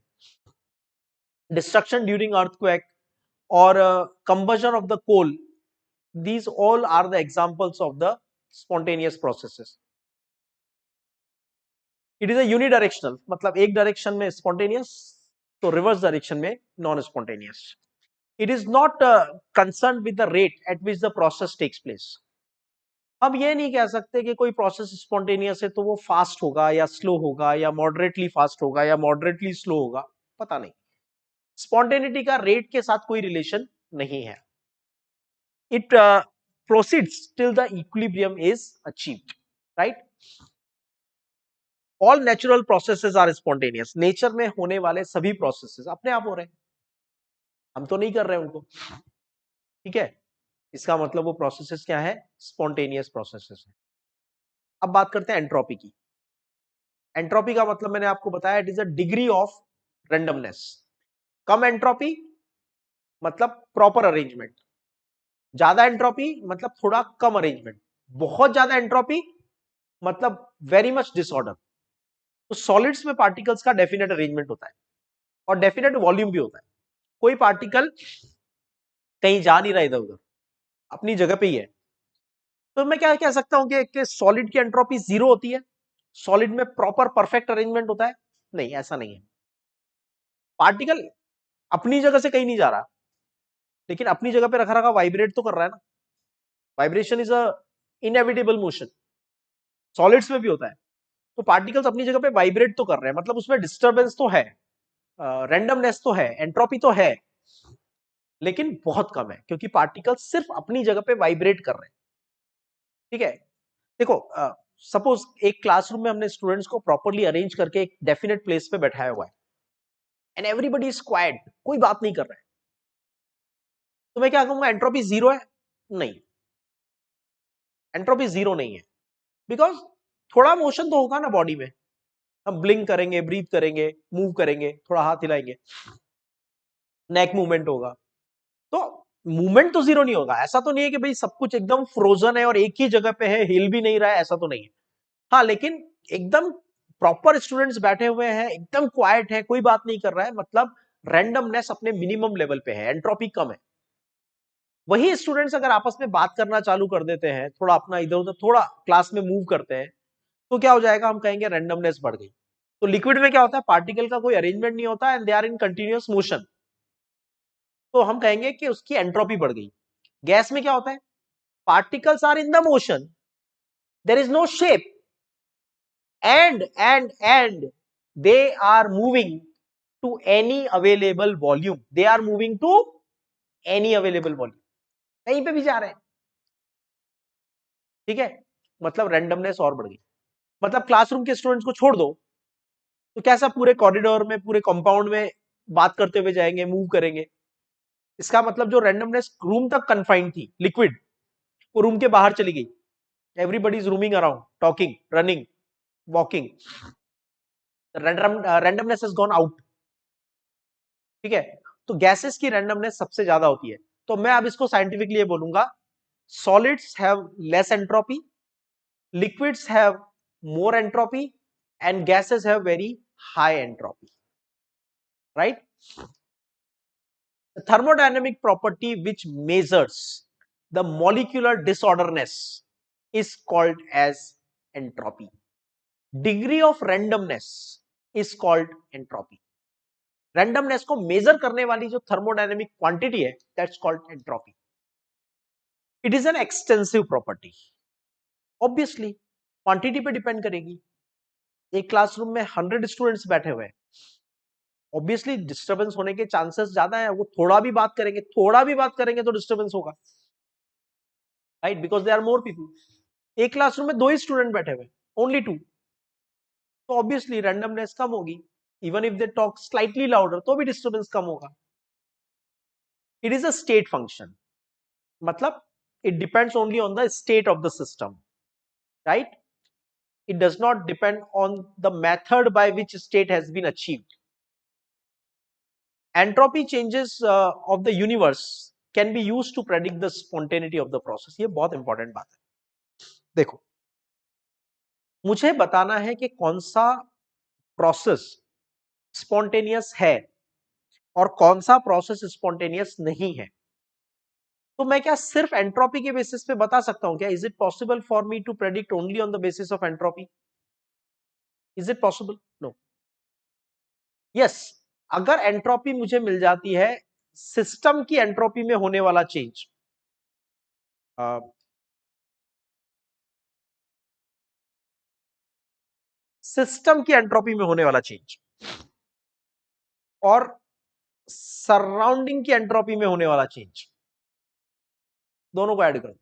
Destruction during earthquake or combustion of the coal, these all are the examples of the spontaneous processes. It is a unidirectional, मतलब एक डायरेक्शन में spontaneous, तो रिवर्स डायरेक्शन में non spontaneous. It is not concerned with the rate at which the process takes place. अब ये नहीं कह सकते कि कोई प्रोसेस स्पॉन्टेनियस है तो वो फास्ट होगा या स्लो होगा या मॉडरेटली फास्ट होगा या मॉडरेटली स्लो होगा, पता नहीं। स्पॉन्टेनिटी का रेट के साथ कोई रिलेशन नहीं है। It proceeds till the equilibrium is achieved, right? All natural processes are spontaneous, nature में होने वाले सभी प्रोसेसेस अपने आप हो रहे हैं, हम तो नहीं कर रहे हैं उनको, ठीक है। इसका मतलब वो प्रोसेसेस क्या है, स्पॉन्टेनियस प्रोसेसेस है। अब बात करते हैं एंट्रोपी की। एंट्रोपी का मतलब मैंने आपको बताया, it is a degree of randomness. Come entropy मतलब प्रॉपर अरेंजमेंट, ज्यादा एंट्रोपी मतलब थोड़ा कम अरेंजमेंट, बहुत ज्यादा एंट्रोपी मतलब वेरी मच डिसऑर्डर। तो सॉलिड्स में पार्टिकल्स का डेफिनेट अरेंजमेंट होता है और डेफिनेट वॉल्यूम भी होता है। कोई पार्टिकल कहीं जा नहीं रहा इधर उधर, अपनी जगह पे ही है। तो मैं क्या कह सकता हूं कि सॉलिड की एंट्रोपी जीरो होती है, सॉलिड में प्रॉपर परफेक्ट अरेंजमेंट होता है? नहीं, ऐसा नहीं है। पार्टिकल अपनी जगह से कहीं नहीं जा रहा, लेकिन अपनी जगह पे रखा रखा वाइब्रेट तो कर रहा है ना। Vibration is a inevitable motion, solids में भी होता है। तो पार्टिकल्स अपनी जगह पे वाइब्रेट तो कर रहे हैं, मतलब उसमें डिस्टर्बेंस तो है, रैंडमनेस तो है, एंट्रोपी तो है, लेकिन बहुत कम है, क्योंकि पार्टिकल्स सिर्फ अपनी जगह पे वाइब्रेट कर रहे हैं, ठीक है। देखो, सपोज एक क्लासरूम में हमने स्टूडेंट्स को प्रॉपर्ली अरेंज करके एक डेफिनेट प्लेस पे बैठाया हुआ है एंड एवरीबडी इज क्वाइट, कोई बात नहीं कर रहा है, तो मैं क्या कहूंगा, एंट्रोपी जीरो है? नहीं, एंट्रोपी जीरो नहीं है, बिकॉज थोड़ा मोशन तो होगा ना बॉडी में, हम ब्लिंक करेंगे, ब्रीथ करेंगे, मूव करेंगे, थोड़ा हाथ हिलाएंगे, नेक मूवमेंट होगा, तो मूवमेंट तो जीरो नहीं होगा। ऐसा तो नहीं है कि भाई सब कुछ एकदम फ्रोजन है और एक ही जगह पे है, हिल भी नहीं रहा है, ऐसा तो नहीं है। हाँ, लेकिन एकदम प्रॉपर स्टूडेंट्स बैठे हुए हैं, एकदम क्वाइट है, कोई बात नहीं कर रहा है, मतलब रैंडमनेस अपने मिनिमम लेवल पे है, एंट्रोपी कम है। वही स्टूडेंट्स अगर आपस में बात करना चालू कर देते हैं, थोड़ा अपना इधर उधर थोड़ा क्लास में मूव करते हैं, तो क्या हो जाएगा, हम कहेंगे रैंडमनेस बढ़ गई। तो लिक्विड में क्या होता है, पार्टिकल का कोई अरेंजमेंट नहीं होता and they are in continuous motion, तो हम कहेंगे कि उसकी एंट्रोपी बढ़ गई। गैस में क्या होता है, particles are in the motion, there is no shape, and they are moving to any available volume, they are moving to any available volume, कहीं पे भी जा रहे हैं, ठीक है। मतलब रैंडमनेस और बढ़ गई। मतलब क्लासरूम के स्टूडेंट्स को छोड़ दो, तो कैसा पूरे कॉरिडोर में, पूरे कंपाउंड में बात करते हुए जाएंगे, मूव करेंगे। इसका मतलब जो रैंडमनेस रूम तक कन्फाइंड थी, लिक्विड, वो रूम के बाहर चली गई। Everybody is rooming around, talking, running, walking, randomness has gone out, ठीक है। तो गैसेस की रैंडमनेस सबसे ज्यादा होती है। तो मैं अब इसको साइंटिफिकली ये बोलूंगा, solids have less entropy, liquids have more entropy and gases have very high entropy, right. Thermodynamic property which measures the molecular disorderness is called as entropy. Degree of randomness is called entropy. Randomness को major करने वाली जो thermodynamic quantity है, that's called entropy. It is an extensive property, obviously quantity पे depend करेगी। एक classroom में 100 students बैठे हुए हैं, ऑब्वियसली डिस्टर्बेंस होने के चांसेस ज्यादा है। वो थोड़ा भी बात करेंगे, थोड़ा भी बात करेंगे तो डिस्टर्बेंस होगा, right, because they are more people. एक क्लासरूम में 2 ही स्टूडेंट बैठे हुए, ओनली 2, तो ऑब्वियसली रैंडमनेस कम होगी। Even if they talk slightly louder, तो भी डिस्टर्बेंस कम होगा। It is a state function, मतलब it depends only on the state of the system, right? It does not depend on the method by which state has been achieved. Entropy changes of the universe can be used to predict the spontaneity of the process. ये बहुत important बात है। देखो, मुझे बताना है कि कौन सा प्रोसेस स्पॉन्टेनियस है और कौन सा प्रोसेस स्पॉन्टेनियस नहीं है। तो मैं क्या सिर्फ एंट्रोपी के बेसिस पे बता सकता हूं क्या? Is it possible for me to predict only on the basis of entropy? Is it possible? No. Yes, अगर एंट्रोपी मुझे मिल जाती है, सिस्टम की एंट्रोपी में होने वाला चेंज, सिस्टम की एंट्रोपी में होने वाला चेंज और सराउंडिंग की एंट्रोपी में होने वाला चेंज, दोनों को ऐड करो।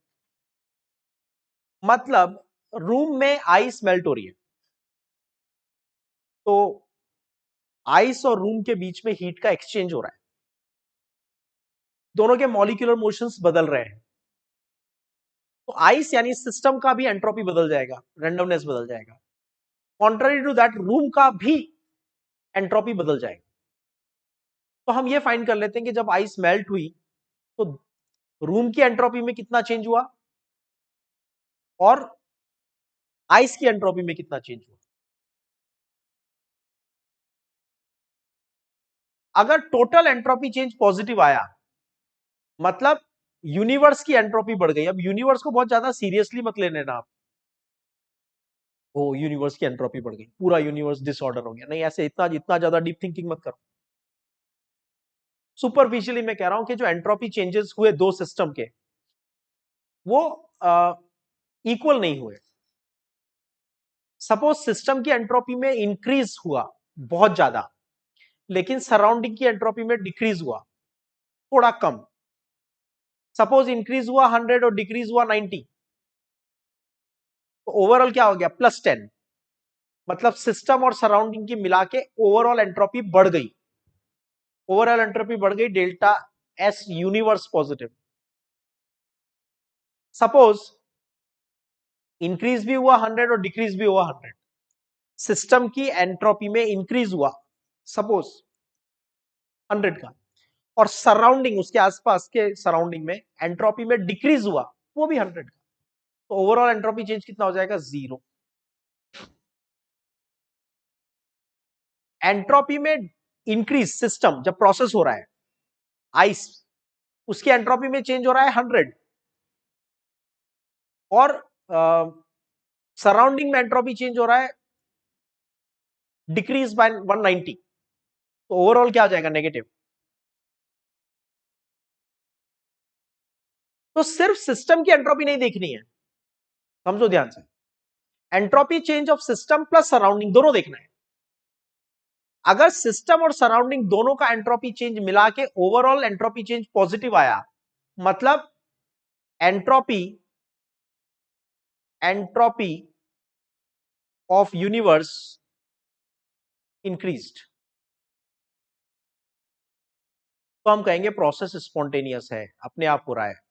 मतलब रूम में आइस मेल्ट हो रही है, तो आइस और रूम के बीच में हीट का एक्सचेंज हो रहा है, दोनों के मॉलिक्यूलर मोशंस बदल रहे हैं। तो आइस यानी सिस्टम का भी एंट्रोपी बदल जाएगा, रेंडमनेस बदल जाएगा। कॉन्ट्ररी टू दैट रूम का भी एंट्रोपी बदल जाएगा। तो हम ये फाइंड कर लेते हैं कि जब आइस मेल्ट हुई तो रूम की एंट्रोपी में कितना चेंज हुआ और आइस की एंट्रोपी में कितना चेंज हुआ। अगर टोटल एंट्रोपी चेंज पॉजिटिव आया मतलब यूनिवर्स की एंट्रोपी बढ़ गई। अब यूनिवर्स को बहुत ज्यादा सीरियसली मत लेने ना आप, ओ यूनिवर्स की एंट्रोपी बढ़ गई, पूरा यूनिवर्स डिसऑर्डर हो गया, नहीं, ऐसे इतना इतना ज्यादा डीप थिंकिंग मत करो। सुपरफिशियली मैं कह रहा हूं कि जो एंट्रोपी चेंजेस हुए दो सिस्टम के, वो इक्वल नहीं हुए। सपोज सिस्टम की एंट्रोपी में इंक्रीज हुआ बहुत ज्यादा, लेकिन सराउंडिंग की एंट्रोपी में डिक्रीज हुआ थोड़ा कम। सपोज इंक्रीज हुआ 100 और डिक्रीज हुआ 90, तो ओवरऑल क्या हो गया +10। मतलब सिस्टम और सराउंडिंग की मिला के ओवरऑल एंट्रोपी बढ़ गई। ओवरऑल एंट्रोपी बढ़ गई delta S universe positive. Suppose increase भी हुआ 100 और डिक्रीज भी हुआ 100, सिस्टम की एंट्रोपी में इंक्रीज हुआ सपोज 100 का, और सराउंडिंग उसके आसपास के सराउंडिंग में एंट्रोपी में डिक्रीज हुआ वो भी 100 का, तो ओवरऑल एंट्रोपी चेंज कितना हो जाएगा 0। एंट्रोपी में इंक्रीज सिस्टम जब प्रोसेस हो रहा है आइस, उसकी एंट्रोपी में चेंज हो रहा है 100, और सराउंडिंग में एंट्रोपी चेंज हो रहा है डिक्रीज बाय 190, तो ओवरऑल क्या हो जाएगा नेगेटिव। तो सिर्फ सिस्टम की एंट्रोपी नहीं देखनी है, समझो ध्यान से, entropy change of system plus surrounding दोनों देखना है। अगर सिस्टम और सराउंडिंग दोनों का एंट्रोपी चेंज मिला के ओवरऑल एंट्रोपी चेंज पॉजिटिव आया, मतलब entropy entropy of universe increased, तो हम कहेंगे प्रोसेस स्पॉन्टेनियस है, अपने आप हो रहा है।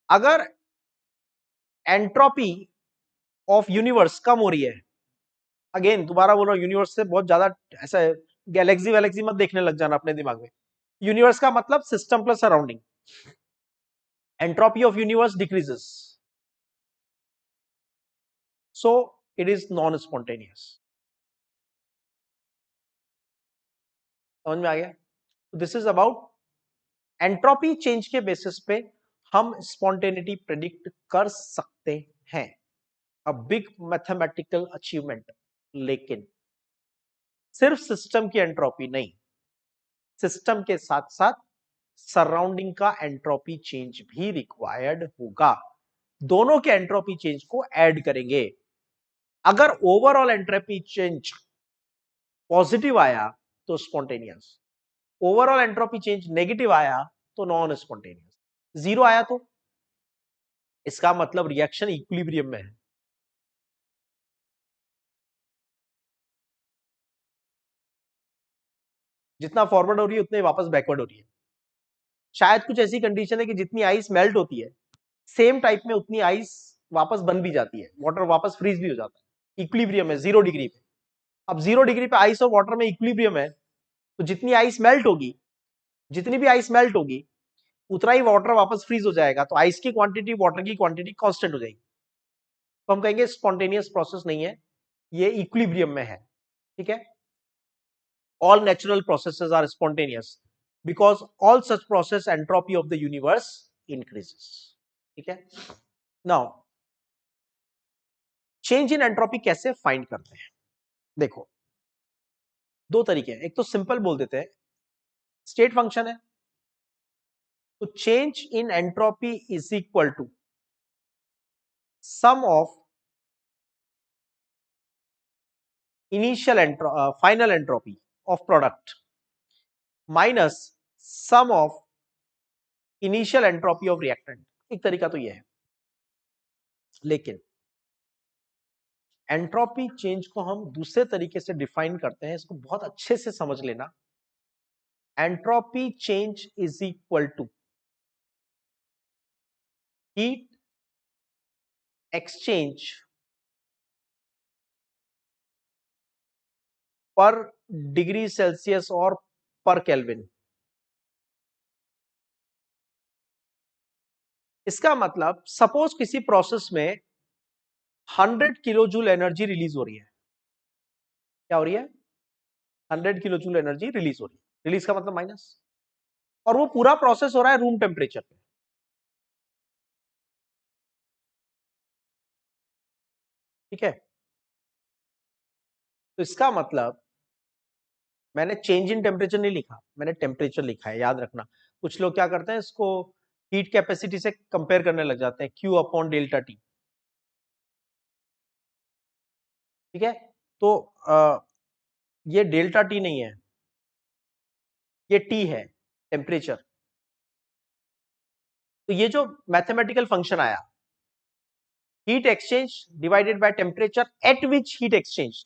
अगर एंट्रोपी ऑफ यूनिवर्स कम हो रही है, अगेन दोबारा बोल रहा हूं, यूनिवर्स से बहुत ज्यादा ऐसा गैलेक्सी वैलेक्सी मत देखने लग जाना अपने दिमाग में। यूनिवर्स का मतलब system plus surrounding, entropy of universe decreases, so it is non spontaneous. समझ में आ गया? This is about entropy change के बेसिस पे हम स्पॉन्टेनिटी प्रेडिक्ट कर सकते हैं, अ बिग मैथमेटिकल अचीवमेंट। लेकिन सिर्फ सिस्टम की एंट्रोपी नहीं, सिस्टम के साथ साथ सराउंडिंग का एंट्रोपी चेंज भी रिक्वायर्ड होगा। दोनों के एंट्रोपी चेंज को ऐड करेंगे। अगर ओवरऑल एंट्रोपी चेंज पॉजिटिव आया तो spontaneous, overall entropy change negative आया तो नॉन स्पॉन्टेनियस, 0 आया तो इसका मतलब रिएक्शन इक्विलिब्रियम में है। जितना फॉरवर्ड हो रही है उतने वापस बैकवर्ड हो रही है। शायद कुछ ऐसी कंडीशन है कि जितनी आइस मेल्ट होती है सेम टाइप में उतनी आइस वापस बन भी जाती है, वाटर वापस फ्रीज भी हो जाता है। इक्विलिब्रियम है 0 डिग्री पे। अब 0 डिग्री पे आइस और वाटर में इक्विलिब्रियम है, तो जितनी आइस मेल्ट होगी, जितनी भी आइस मेल्ट होगी उतना ही वाटर वापस फ्रीज हो जाएगा, तो आइस की क्वांटिटी वाटर की क्वांटिटी कांस्टेंट हो जाएगी। तो हम कहेंगे स्पॉन्टेनियस प्रोसेस नहीं है, ये इक्विलिब्रियम में है। ठीक है, all natural processes are spontaneous because all such process entropy of the universe increases। ठीक है, नाउ चेंज इन एंट्रोपी कैसे फाइंड करते हैं? देखो दो तरीके हैं, एक तो सिंपल बोल देते हैं, स्टेट फंक्शन है, तो change in entropy is equal to sum of initial final entropy of product minus sum of initial entropy of reactant. एक तरीका तो यह है, लेकिन एंट्रोपी चेंज को हम दूसरे तरीके से डिफाइन करते हैं, इसको बहुत अच्छे से समझ लेना। Entropy change is equal to heat exchange per degree Celsius और पर केल्विन। इसका मतलब सपोज किसी प्रोसेस में 100 किलो जूल एनर्जी रिलीज हो रही है। क्या हो रही है? 100 किलो जूल एनर्जी रिलीज हो रही है। रिलीज का मतलब माइनस, और वो पूरा प्रोसेस हो रहा है रूम टेम्परेचर पे। ठीक है, तो इसका मतलब मैंने चेंज इन टेम्परेचर नहीं लिखा, मैंने टेम्परेचर लिखा है, याद रखना। कुछ लोग क्या करते हैं, इसको हीट कैपेसिटी से कंपेयर करने लग जाते हैं, Q अपॉन डेल्टा टी। ठीक है, तो ये डेल्टा टी नहीं है, ये टी है, टेम्परेचर। तो ये जो मैथमेटिकल फंक्शन आया, heat exchange divided by temperature at which heat exchange,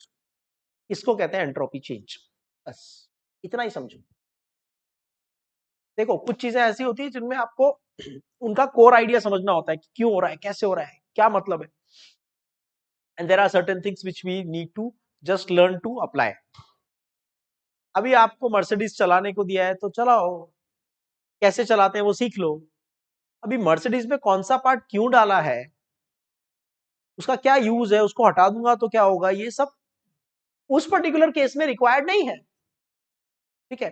इसको कहते हैं एंट्रोपी चेंज। बस इतना ही समझो। देखो, कुछ चीजें ऐसी होती है जिनमें आपको उनका कोर आइडिया समझना होता है कि क्यों हो रहा है, कैसे हो रहा है, क्या मतलब है। And there are certain things which we need to just learn to apply. अभी आपको मर्सिडीज चलाने को दिया है तो चलाओ, कैसे चलाते हैं वो सीख लो। अभी मर्सिडीज में कौन सा पार्ट क्यों डाला है, उसका क्या यूज है, उसको हटा दूंगा तो क्या होगा, ये सब उस पर्टिकुलर केस में रिक्वायर्ड नहीं है। ठीक है,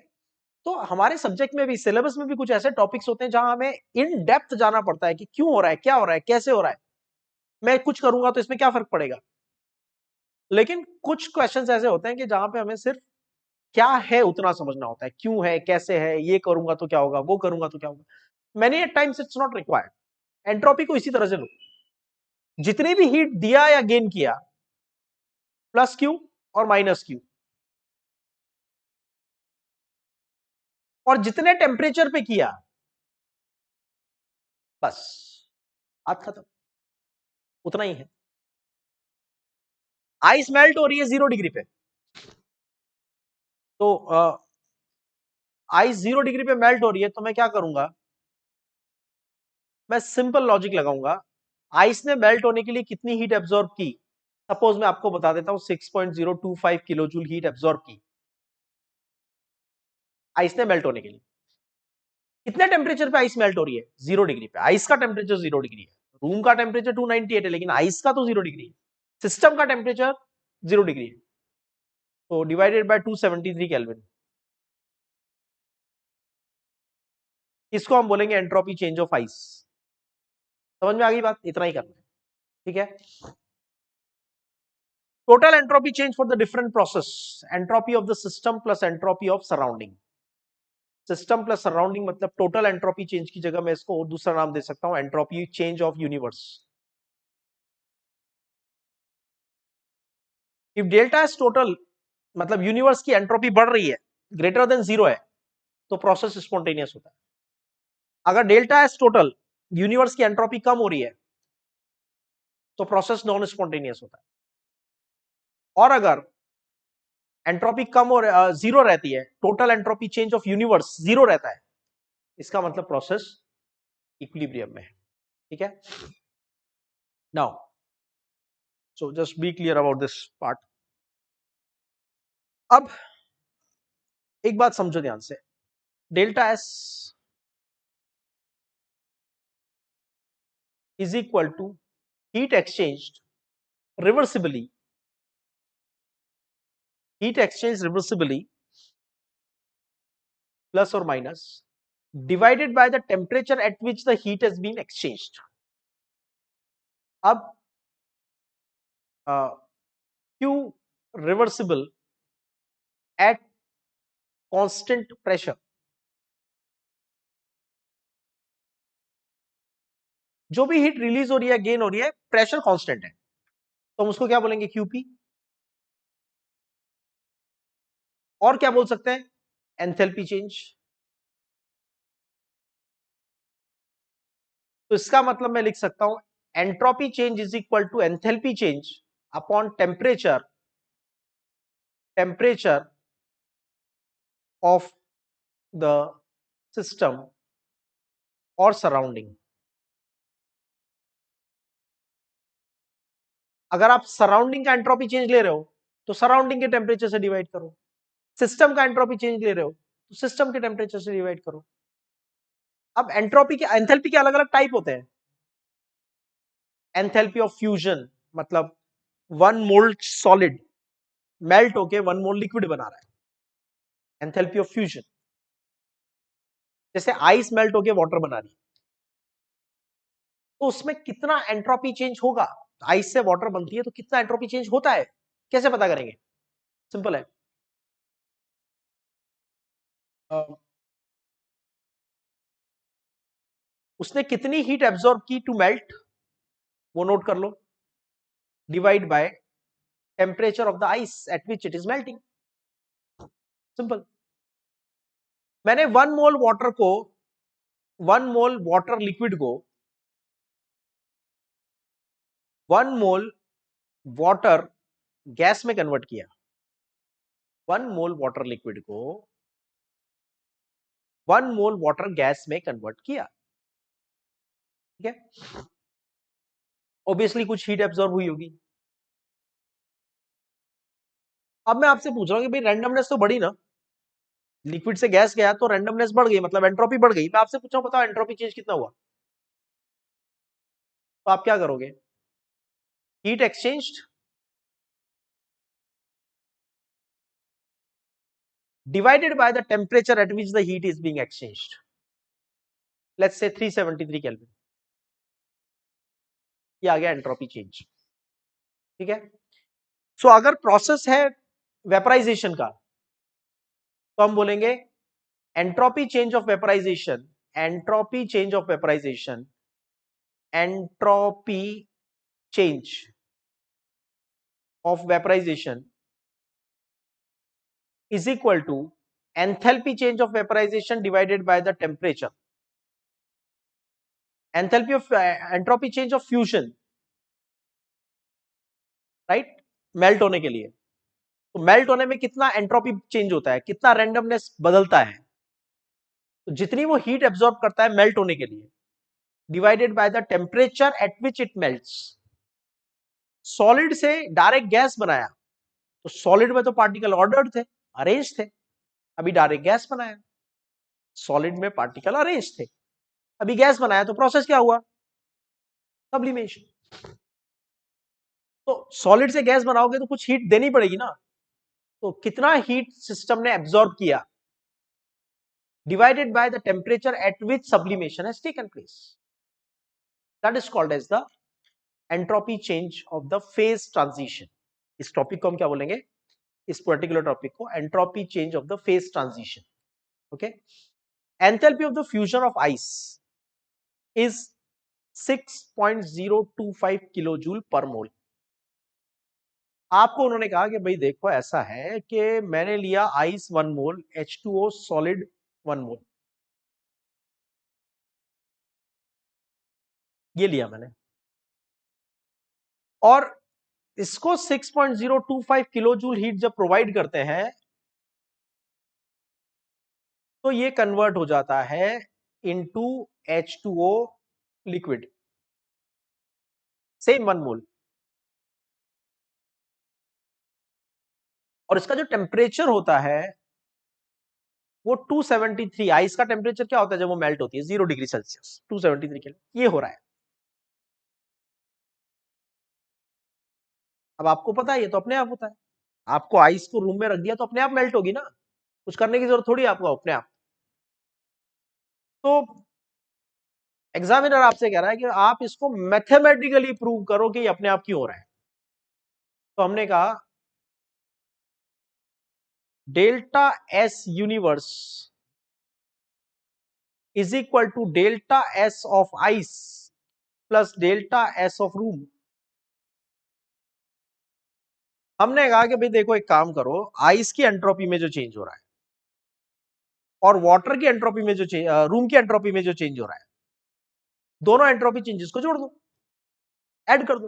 तो हमारे सब्जेक्ट में भी, सिलेबस में भी कुछ ऐसे टॉपिक्स होते हैं जहां हमें इन डेप्थ जाना पड़ता है कि क्यों हो रहा है, क्या हो रहा है, कैसे हो रहा है, मैं कुछ करूंगा तो इसमें क्या फर्क पड़ेगा। लेकिन कुछ क्वेश्चंस ऐसे होते हैं कि जहां पे हमें सिर्फ क्या है उतना समझना होता है, क्यों है, कैसे है, ये करूंगा तो क्या होगा, वो करूंगा तो क्या होगा। Many at times it's not required. Entropy को इसी तरह से लो, जितनी भी हीट दिया या गेन किया, प्लस क्यू और माइनस क्यू, और जितने टेम्परेचर पे किया, बस बात खत्म, उतना ही है। आइस मेल्ट हो रही है 0 डिग्री पे, तो आइस 0 डिग्री पे मेल्ट हो रही है, तो मैं क्या करूंगा, मैं सिंपल लॉजिक लगाऊंगा। आइस ने मेल्ट होने के लिए कितनी हीट एब्जॉर्ब की, सपोज मैं आपको बता देता हूं 6.025 किलो जूल हीट एब्जॉर्ब की आइस ने मेल्ट होने के लिए। कितने टेम्परेचर पे आइस मेल्ट हो रही है? 0 डिग्री पे। आइस का टेम्परेचर 0 डिग्री है, रूम का टेम्परेचर 298 है, लेकिन आइस का तो 0 डिग्री है। सिस्टम का टेम्परेचर 0 डिग्री है, तो डिवाइडेड बाय 273 केल्विन। इसको हम बोलेंगे एंट्रोपी चेंज ऑफ आइस। समझ में आ गई बात? इतना ही करना है। ठीक है, total entropy change for the different process, entropy of the system plus entropy of surrounding. System plus surrounding मतलब टोटल एंट्रोपी चेंज की जगह मैं इसको और दूसरा नाम दे सकता हूं, entropy change of universe. If delta is total, मतलब यूनिवर्स की एंट्रोपी बढ़ रही है, ग्रेटर देन 0 है, तो प्रोसेस स्पॉन्टेनियस होता है। अगर डेल्टा एस टोटल, यूनिवर्स की एंट्रोपी कम हो रही है, तो प्रोसेस नॉन स्पॉन्टेनियस होता है। और अगर एंट्रोपी कम हो 0 रहती है, total entropy change of universe 0 रहता है, इसका मतलब प्रोसेस इक्विलिब्रियम में है। ठीक है, now so just be clear about this part. अब एक बात समझो ध्यान से, delta S is equal to heat exchange reversibly, heat exchange reversibly plus or minus divided by the temperature at which the heat has been exchanged. अब Q reversible at constant pressure, जो भी heat release हो रही है, gain हो रही है, pressure constant है, तो हम उसको क्या बोलेंगे? QP। और क्या बोल सकते हैं? Enthalpy change. तो इसका मतलब मैं लिख सकता हूं entropy change is equal to enthalpy change upon temperature of the system और सराउंडिंग। अगर आप सराउंडिंग का एंट्रोपी चेंज ले रहे हो तो सराउंडिंग के टेम्परेचर से डिवाइड करो, सिस्टम का एंट्रोपी चेंज ले रहे हो तो सिस्टम के टेम्परेचर से डिवाइड करो। अब एंट्रोपी के एंथैल्पी के अलग अलग टाइप होते हैं। एंथैल्पी ऑफ फ्यूजन मतलब 1 मोल सॉलिड मेल्ट होके 1 मोल लिक्विड बना रहा है, एंथैल्पी ऑफ फ्यूजन। जैसे आइस मेल्ट होके वाटर बना रही है, तो उसमें कितना एंट्रोपी चेंज होगा। आइस से वाटर बनती है तो कितना एंट्रोपी चेंज होता है, कैसे पता करेंगे? सिंपल है, उसने कितनी हीट एब्सॉर्ब की टू मेल्ट, वो नोट कर लो, divide by temperature of the ice at which it is melting. Simple. मैंने 1 मोल वाटर लिक्विड को 1 मोल वाटर गैस में कन्वर्ट किया। 1 मोल वाटर लिक्विड को 1 मोल वाटर गैस में कन्वर्ट किया, ठीक है। ऑब्वियसली कुछ हीट एब्सॉर्ब हुई होगी। अब मैं आपसे पूछ रहा हूं कि भाई रैंडमनेस तो बढ़ी ना, लिक्विड से गैस गया तो रैंडमनेस बढ़ गई, मतलब एंट्रोपी बढ़ गई। मैं आपसे पूछा हूं, बताओ एंट्रोपी चेंज कितना हुआ, तो आप क्या करोगे? Heat exchanged divided by the temperature at which the heat is being exchanged. Let's say 373 Kelvin. ये आ गया एंट्रोपी चेंज, ठीक है। सो अगर प्रोसेस है वेपराइजेशन का तो हम बोलेंगे entropy change of vaporization, entropy change of vaporization, entropy change of vaporization is equal to enthalpy change of vaporization divided by the temperature. Enthalpy of entropy change of fusion, right, melt होने के लिए। तो melt होने में कितना entropy change होता है, कितना रैंडमनेस बदलता है, तो जितनी वो हीट एब्सॉर्ब करता है मेल्ट होने के लिए, divided by the temperature at which it melts. Solid से डायरेक्ट गैस बनाया तो सॉलिड में तो पार्टिकल ऑर्डर्ड थे, अरेंज थे। अभी डायरेक्ट गैस बनाया, सॉलिड में पार्टिकल अरेंज थे। अभी गैस बनाया तो प्रोसेस क्या हुआ? सब्लिमेशन। तो सॉलिड से गैस बनाओगे तो कुछ हीट देनी पड़ेगी ना, तो कितना हीट सिस्टम ने एब्सॉर्ब किया, divided by the temperature at which sublimation has taken place. That is called as the entropy change of the phase transition. इस टॉपिक को हम क्या बोलेंगे, इस पर्टिकुलर टॉपिक को entropy change of the phase transition, okay. Enthalpy of the fusion of ice is 6.025 kilo joule per mole. आपको उन्होंने कहा कि भाई देखो ऐसा है कि मैंने लिया आइस 1 मोल, H2O सॉलिड 1 मोल, ये लिया मैंने, और इसको 6.025 किलो जूल हीट जब प्रोवाइड करते हैं तो ये कन्वर्ट हो जाता है इनटू H2O लिक्विड, सेम 1 मोल। और इसका जो टेम्परेचर होता है वो 273, आइस का टेम्परेचर क्या होता है जब वो मेल्ट होती है, 0 डिग्री सेल्सियस, 273 के लिए ये हो रहा है। अब आपको पता है ये तो अपने आप होता है, आपको आइस को रूम में रख दिया तो अपने आप मेल्ट होगी ना, कुछ करने की जरूरत थोड़ी है आपको, अपने आप। तो एग्जामिनर आपसे कह रहा है कि आप इसको मैथमेटिकली प्रूव करो कि अपने आप क्यों हो रहा है। तो हमने कहा delta S universe is equal to delta S of ice plus delta S of room. हमने कहा कि भाई देखो एक काम करो, आइस की एंट्रोपी में जो चेंज हो रहा है और वाटर की एंट्रोपी में जो रूम की एंट्रोपी में जो चेंज हो रहा है, दोनों एंट्रोपी चेंजेस को जोड़ दो, ऐड कर दो।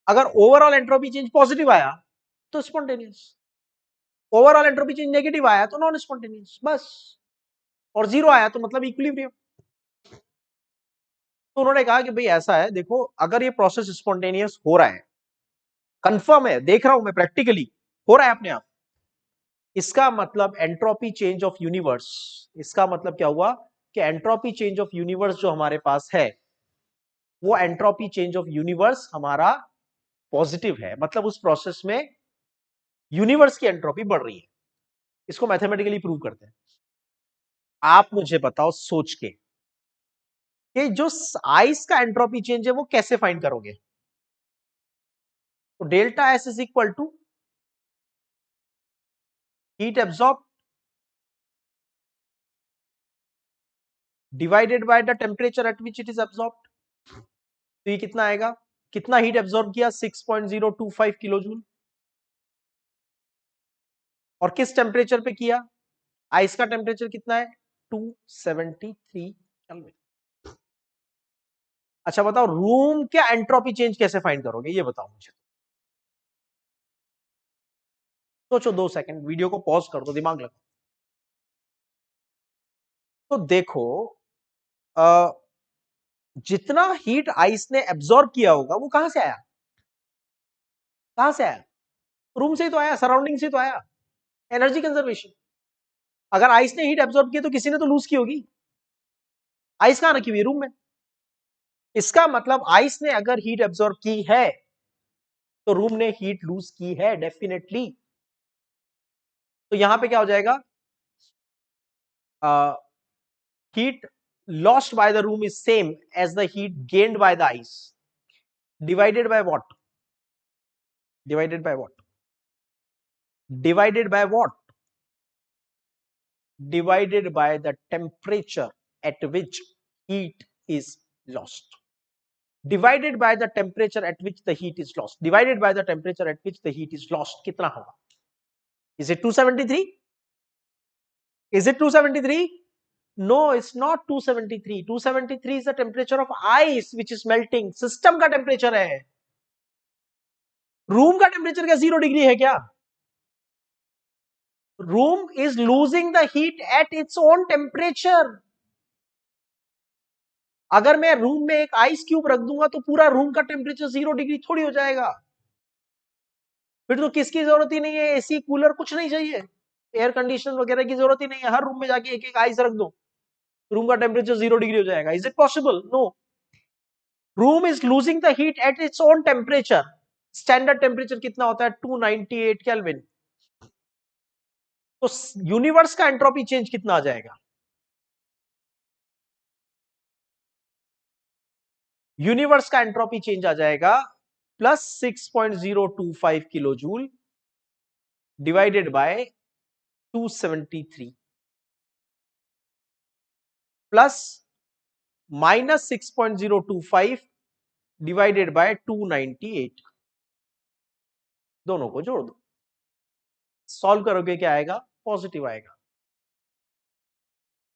अगर ओवरऑल एंट्रोपी चेंज पॉजिटिव आया तो spontaneous, overall entropy change negative आया तो नॉन स्पॉन्टेनियस, बस। और जीरो आया तो मतलब इक्विलिब्रियम। तो उन्होंने कहा कि भाई ऐसा है, देखो अगर ये प्रोसेस स्पॉन्टेनियस हो रहा है, कंफर्म है, देख रहा हूं मैं प्रैक्टिकली हो रहा है अपने आप, इसका मतलब एंट्रोपी चेंज ऑफ यूनिवर्स, इसका मतलब क्या हुआ कि एंट्रोपी चेंज ऑफ यूनिवर्स जो हमारे पास है, वो एंट्रोपी चेंज ऑफ यूनिवर्स हमारा पॉजिटिव है, मतलब उस प्रोसेस में यूनिवर्स की एंट्रोपी बढ़ रही है। इसको मैथमेटिकली प्रूव करते हैं। आप मुझे बताओ सोच के कि जो आइस का एंट्रोपी चेंज है वो कैसे फाइंड करोगे? तो delta S is equal to heat absorb divided by the temperature at which it is absorbed. तो ये कितना आएगा, कितना हीट एब्सॉर्ब किया? 6.025 किलो जूल। और किस टेम्परेचर पे किया? आइस का टेम्परेचर कितना है? 273 केल्विन। अच्छा बताओ रूम के एंट्रोपी चेंज कैसे फाइंड करोगे, ये बताओ मुझे। सोचो 2 सेकंड, वीडियो को पॉज कर दो, दिमाग लगाओ। तो देखो जितना हीट आइस ने एब्सॉर्ब किया होगा वो कहां से आया? कहां से आया? रूम से ही तो आया, सराउंडिंग से तो आया। Energy conservation. अगर आइस ने हीट एब्सॉर्ब की तो किसी ने तो लूज की होगी। आइस कहां रखी हुई है? रूम में। इसका मतलब आइस ने अगर हीट एब्सॉर्ब की है तो रूम ने हीट लूज की है डेफिनेटली। तो यहां पे क्या हो जाएगा? Heat lost by the room is same as the heat gained by the ice, divided by what? Divided by what? Divided by what? divided by the temperature at which heat is lost. Divided by the temperature at which the heat is lost. Divided by the temperature at which the heat is lost. कितना होगा? Is it 273? Is it 273? No, it's not 273. 273 is the temperature of ice which is melting. System का temperature है. Room का temperature क्या 0 degree है क्या? Room is losing the heat at its own temperature. अगर मैं रूम में एक आइस क्यूब रख दूंगा तो पूरा रूम का टेम्परेचर 0 डिग्री थोड़ी हो जाएगा। फिर तो किसकी जरूरत ही नहीं है, एसी कूलर कुछ नहीं चाहिए, एयर कंडीशनर वगैरह की जरूरत ही नहीं है। हर रूम में जाके एक एक आइस रख दो, रूम का टेम्परेचर 0 डिग्री हो जाएगा। Is it possible? No. Room is losing the heat at its own temperature. Standard temperature कितना होता है? 298 केल्विन। तो यूनिवर्स का एंट्रोपी चेंज कितना आ जाएगा? यूनिवर्स का एंट्रोपी चेंज आ जाएगा plus 6.025 kilo joule divided by 273 plus minus 6.025 divided by 298, दोनों को जोड़ दो, सॉल्व करोगे क्या आएगा? पॉजिटिव आएगा।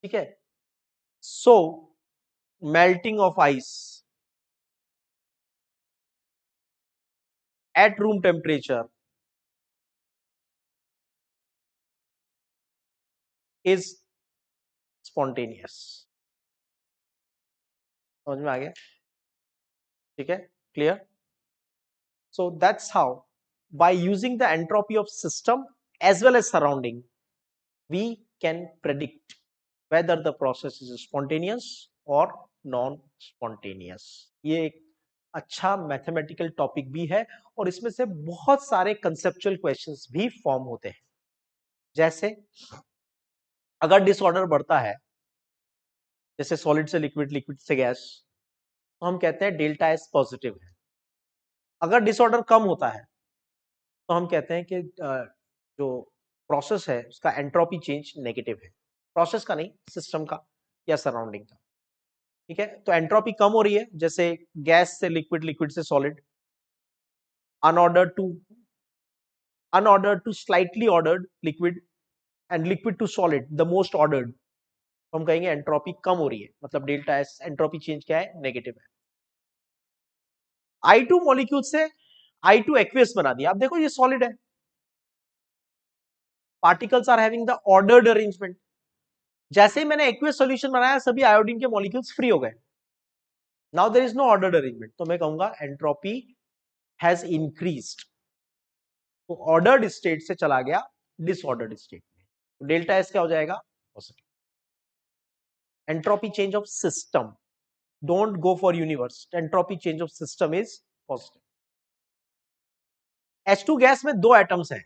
ठीक है। So melting of ice at room temperature is spontaneous. समझ में आ गया? ठीक है, clear? So that's how by using the entropy of system as well as surrounding we can predict whether the process is spontaneous or non spontaneous। ये एक अच्छा mathematical topic भी है और इसमें से बहुत सारे कंसेप्चुअल क्वेश्चंस भी फॉर्म होते हैं। जैसे अगर डिसऑर्डर बढ़ता है, जैसे सॉलिड से लिक्विड, लिक्विड से गैस, तो हम कहते हैं डेल्टा एस पॉजिटिव है। अगर डिसऑर्डर कम होता है तो हम कहते हैं कि जो प्रोसेस है उसका एंट्रोपी चेंज नेगेटिव है। प्रोसेस का नहीं, सिस्टम का या सराउंडिंग का। ठीक है, तो एंट्रोपी कम हो रही है, जैसे गैस से लिक्विड, लिक्विड से solid, unordered to slightly ordered liquid and liquid to solid the most ordered, तो हम कहेंगे एंट्रोपी कम हो रही है, मतलब डेल्टा एस एंट्रोपी चेंज क्या है? नेगेटिव है। I2 मॉलिक्यूल से I2 एक्वियस बना दिया। अब देखो ये सॉलिड है, particles are having the ordered arrangement. जैसे ही मैंने एक्वियस सॉल्यूशन बनाया सभी आयोडीन के मॉलिक्यूल्स फ्री हो गए। Now there is no ordered arrangement, तो मैं कहूंगा एंट्रोपी हैज इंक्रीज्ड। तो ऑर्डर्ड स्टेट से चला गया डिसऑर्डर्ड स्टेट में, तो डेल्टा एस क्या हो जाएगा? Positive. Entropy change of system, don't go for universe, entropy change of system is positive. H2 gas में दो एटम्स हैं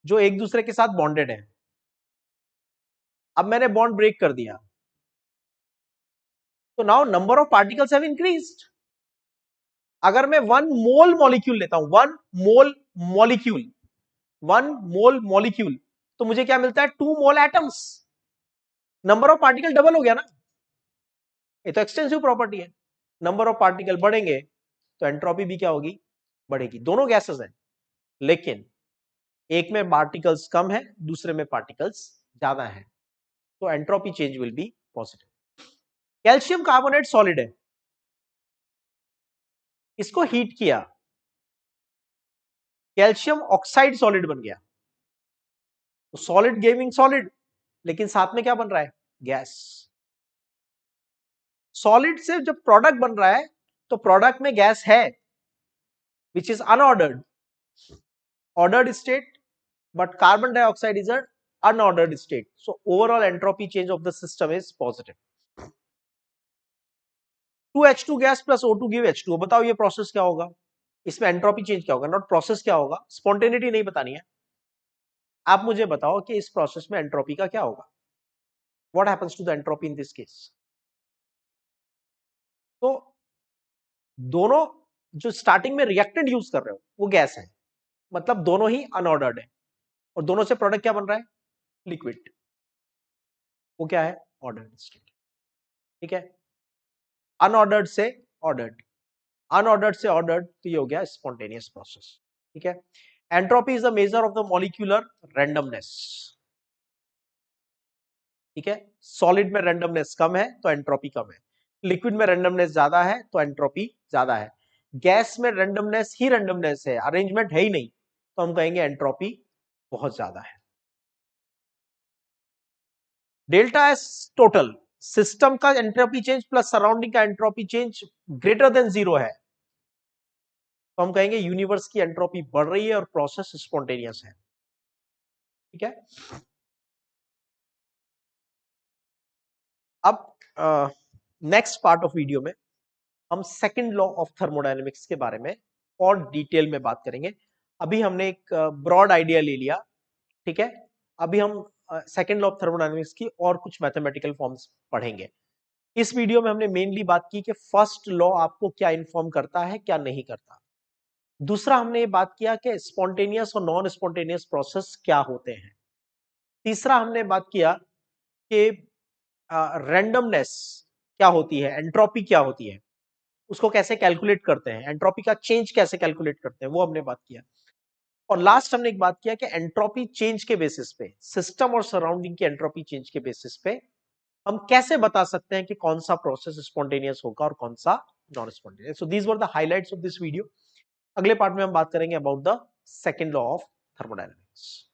जो एक दूसरे के साथ बॉन्डेड हैं। अब मैंने बॉन्ड ब्रेक कर दिया, तो now number of particles have increased. अगर मैं 1 मोल मॉलिक्यूल लेता हूं, 1 मोल मॉलिक्यूल, 1 मोल मॉलिक्यूल, तो मुझे क्या मिलता है? 2 mole atoms. Number of particle double हो गया ना, ये तो एक्सटेंसिव प्रॉपर्टी है। नंबर ऑफ पार्टिकल बढ़ेंगे तो एंट्रोपी भी क्या होगी? बढ़ेगी। दोनों गैसेस हैं, लेकिन एक में पार्टिकल्स कम है, दूसरे में पार्टिकल्स ज्यादा है, तो entropy change will be positive. Calcium carbonate solid है, इसको हीट किया, कैल्शियम ऑक्साइड सॉलिड बन गया। तो सॉलिड गेमिंग सॉलिड, लेकिन साथ में क्या बन रहा है? गैस। सॉलिड से जब प्रोडक्ट बन रहा है तो प्रोडक्ट में गैस है, which is unordered. Ordered state, but carbon dioxide is an unordered state. So overall entropy change of the system is positive. 2H2 gas plus O2 give H2O। बताओ ये प्रोसेस क्या होगा? इसमें एंट्रोपी चेंज क्या होगा, not process क्या होगा। Spontaneity नहीं बतानी है, आप मुझे बताओ कि इस प्रोसेस में एंट्रोपी का क्या होगा। What happens to the entropy in this case? तो दोनों जो स्टार्टिंग में रिएक्टेंट यूज कर रहे हो वो गैस है, मतलब दोनों ही अनऑर्डर्ड है, और दोनों से प्रोडक्ट क्या बन रहा है? लिक्विड। वो क्या है? Ordered state. ठीक है, अनऑर्डर्ड से ऑर्डर्ड, अनऑर्डर्ड से ऑर्डर्ड, तो ये हो गया स्पॉन्टेनियस प्रोसेस। ठीक है, entropy is the measure of the molecular randomness. ठीक है, सॉलिड में रैंडमनेस कम है तो एंट्रोपी कम है, लिक्विड में रैंडमनेस ज्यादा है तो एंट्रोपी ज्यादा है, गैस में रैंडमनेस ही रैंडमनेस है, अरेंजमेंट है ही नहीं, तो हम कहेंगे एंट्रोपी बहुत ज्यादा है। डेल्टा एस टोटल, सिस्टम का एंट्रोपी चेंज प्लस सराउंडिंग का एंट्रोपी चेंज ग्रेटर देन 0 है, तो हम कहेंगे यूनिवर्स की एंट्रोपी बढ़ रही है और प्रोसेस स्पॉन्टेनियस है। ठीक है, अब नेक्स्ट पार्ट ऑफ वीडियो में हम सेकंड लॉ ऑफ थर्मोडायनेमिक्स के बारे में और डिटेल में बात करेंगे। अभी हमने एक ब्रॉड आइडिया ले लिया, ठीक है, अभी हम सेकंड लॉ ऑफ थर्मोडायनेमिक्स की और कुछ मैथमेटिकल फॉर्म्स पढ़ेंगे। इस वीडियो में हमने मेनली बात की कि फर्स्ट लॉ आपको क्या इन्फॉर्म करता है, क्या नहीं करता। दूसरा हमने ये बात किया कि स्पॉन्टेनियस और नॉन स्पॉन्टेनियस प्रोसेस क्या होते हैं। तीसरा हमने बात किया कि रैंडमनेस क्या होती है, एंट्रोपी क्या होती है, उसको कैसे कैलकुलेट करते हैं, एंट्रोपी का चेंज कैसे कैलकुलेट करते हैं, वो हमने बात किया। और लास्ट हमने एक बात किया कि एंट्रोपी चेंज के बेसिस पे, सिस्टम और सराउंडिंग की एंट्रोपी चेंज के बेसिस पे हम कैसे बता सकते हैं कि कौन सा प्रोसेस स्पॉन्टेनियस होगा और कौन सा non spontaneous. So these were the highlights of this video. अगले पार्ट में हम बात करेंगे about the second law of thermodynamics.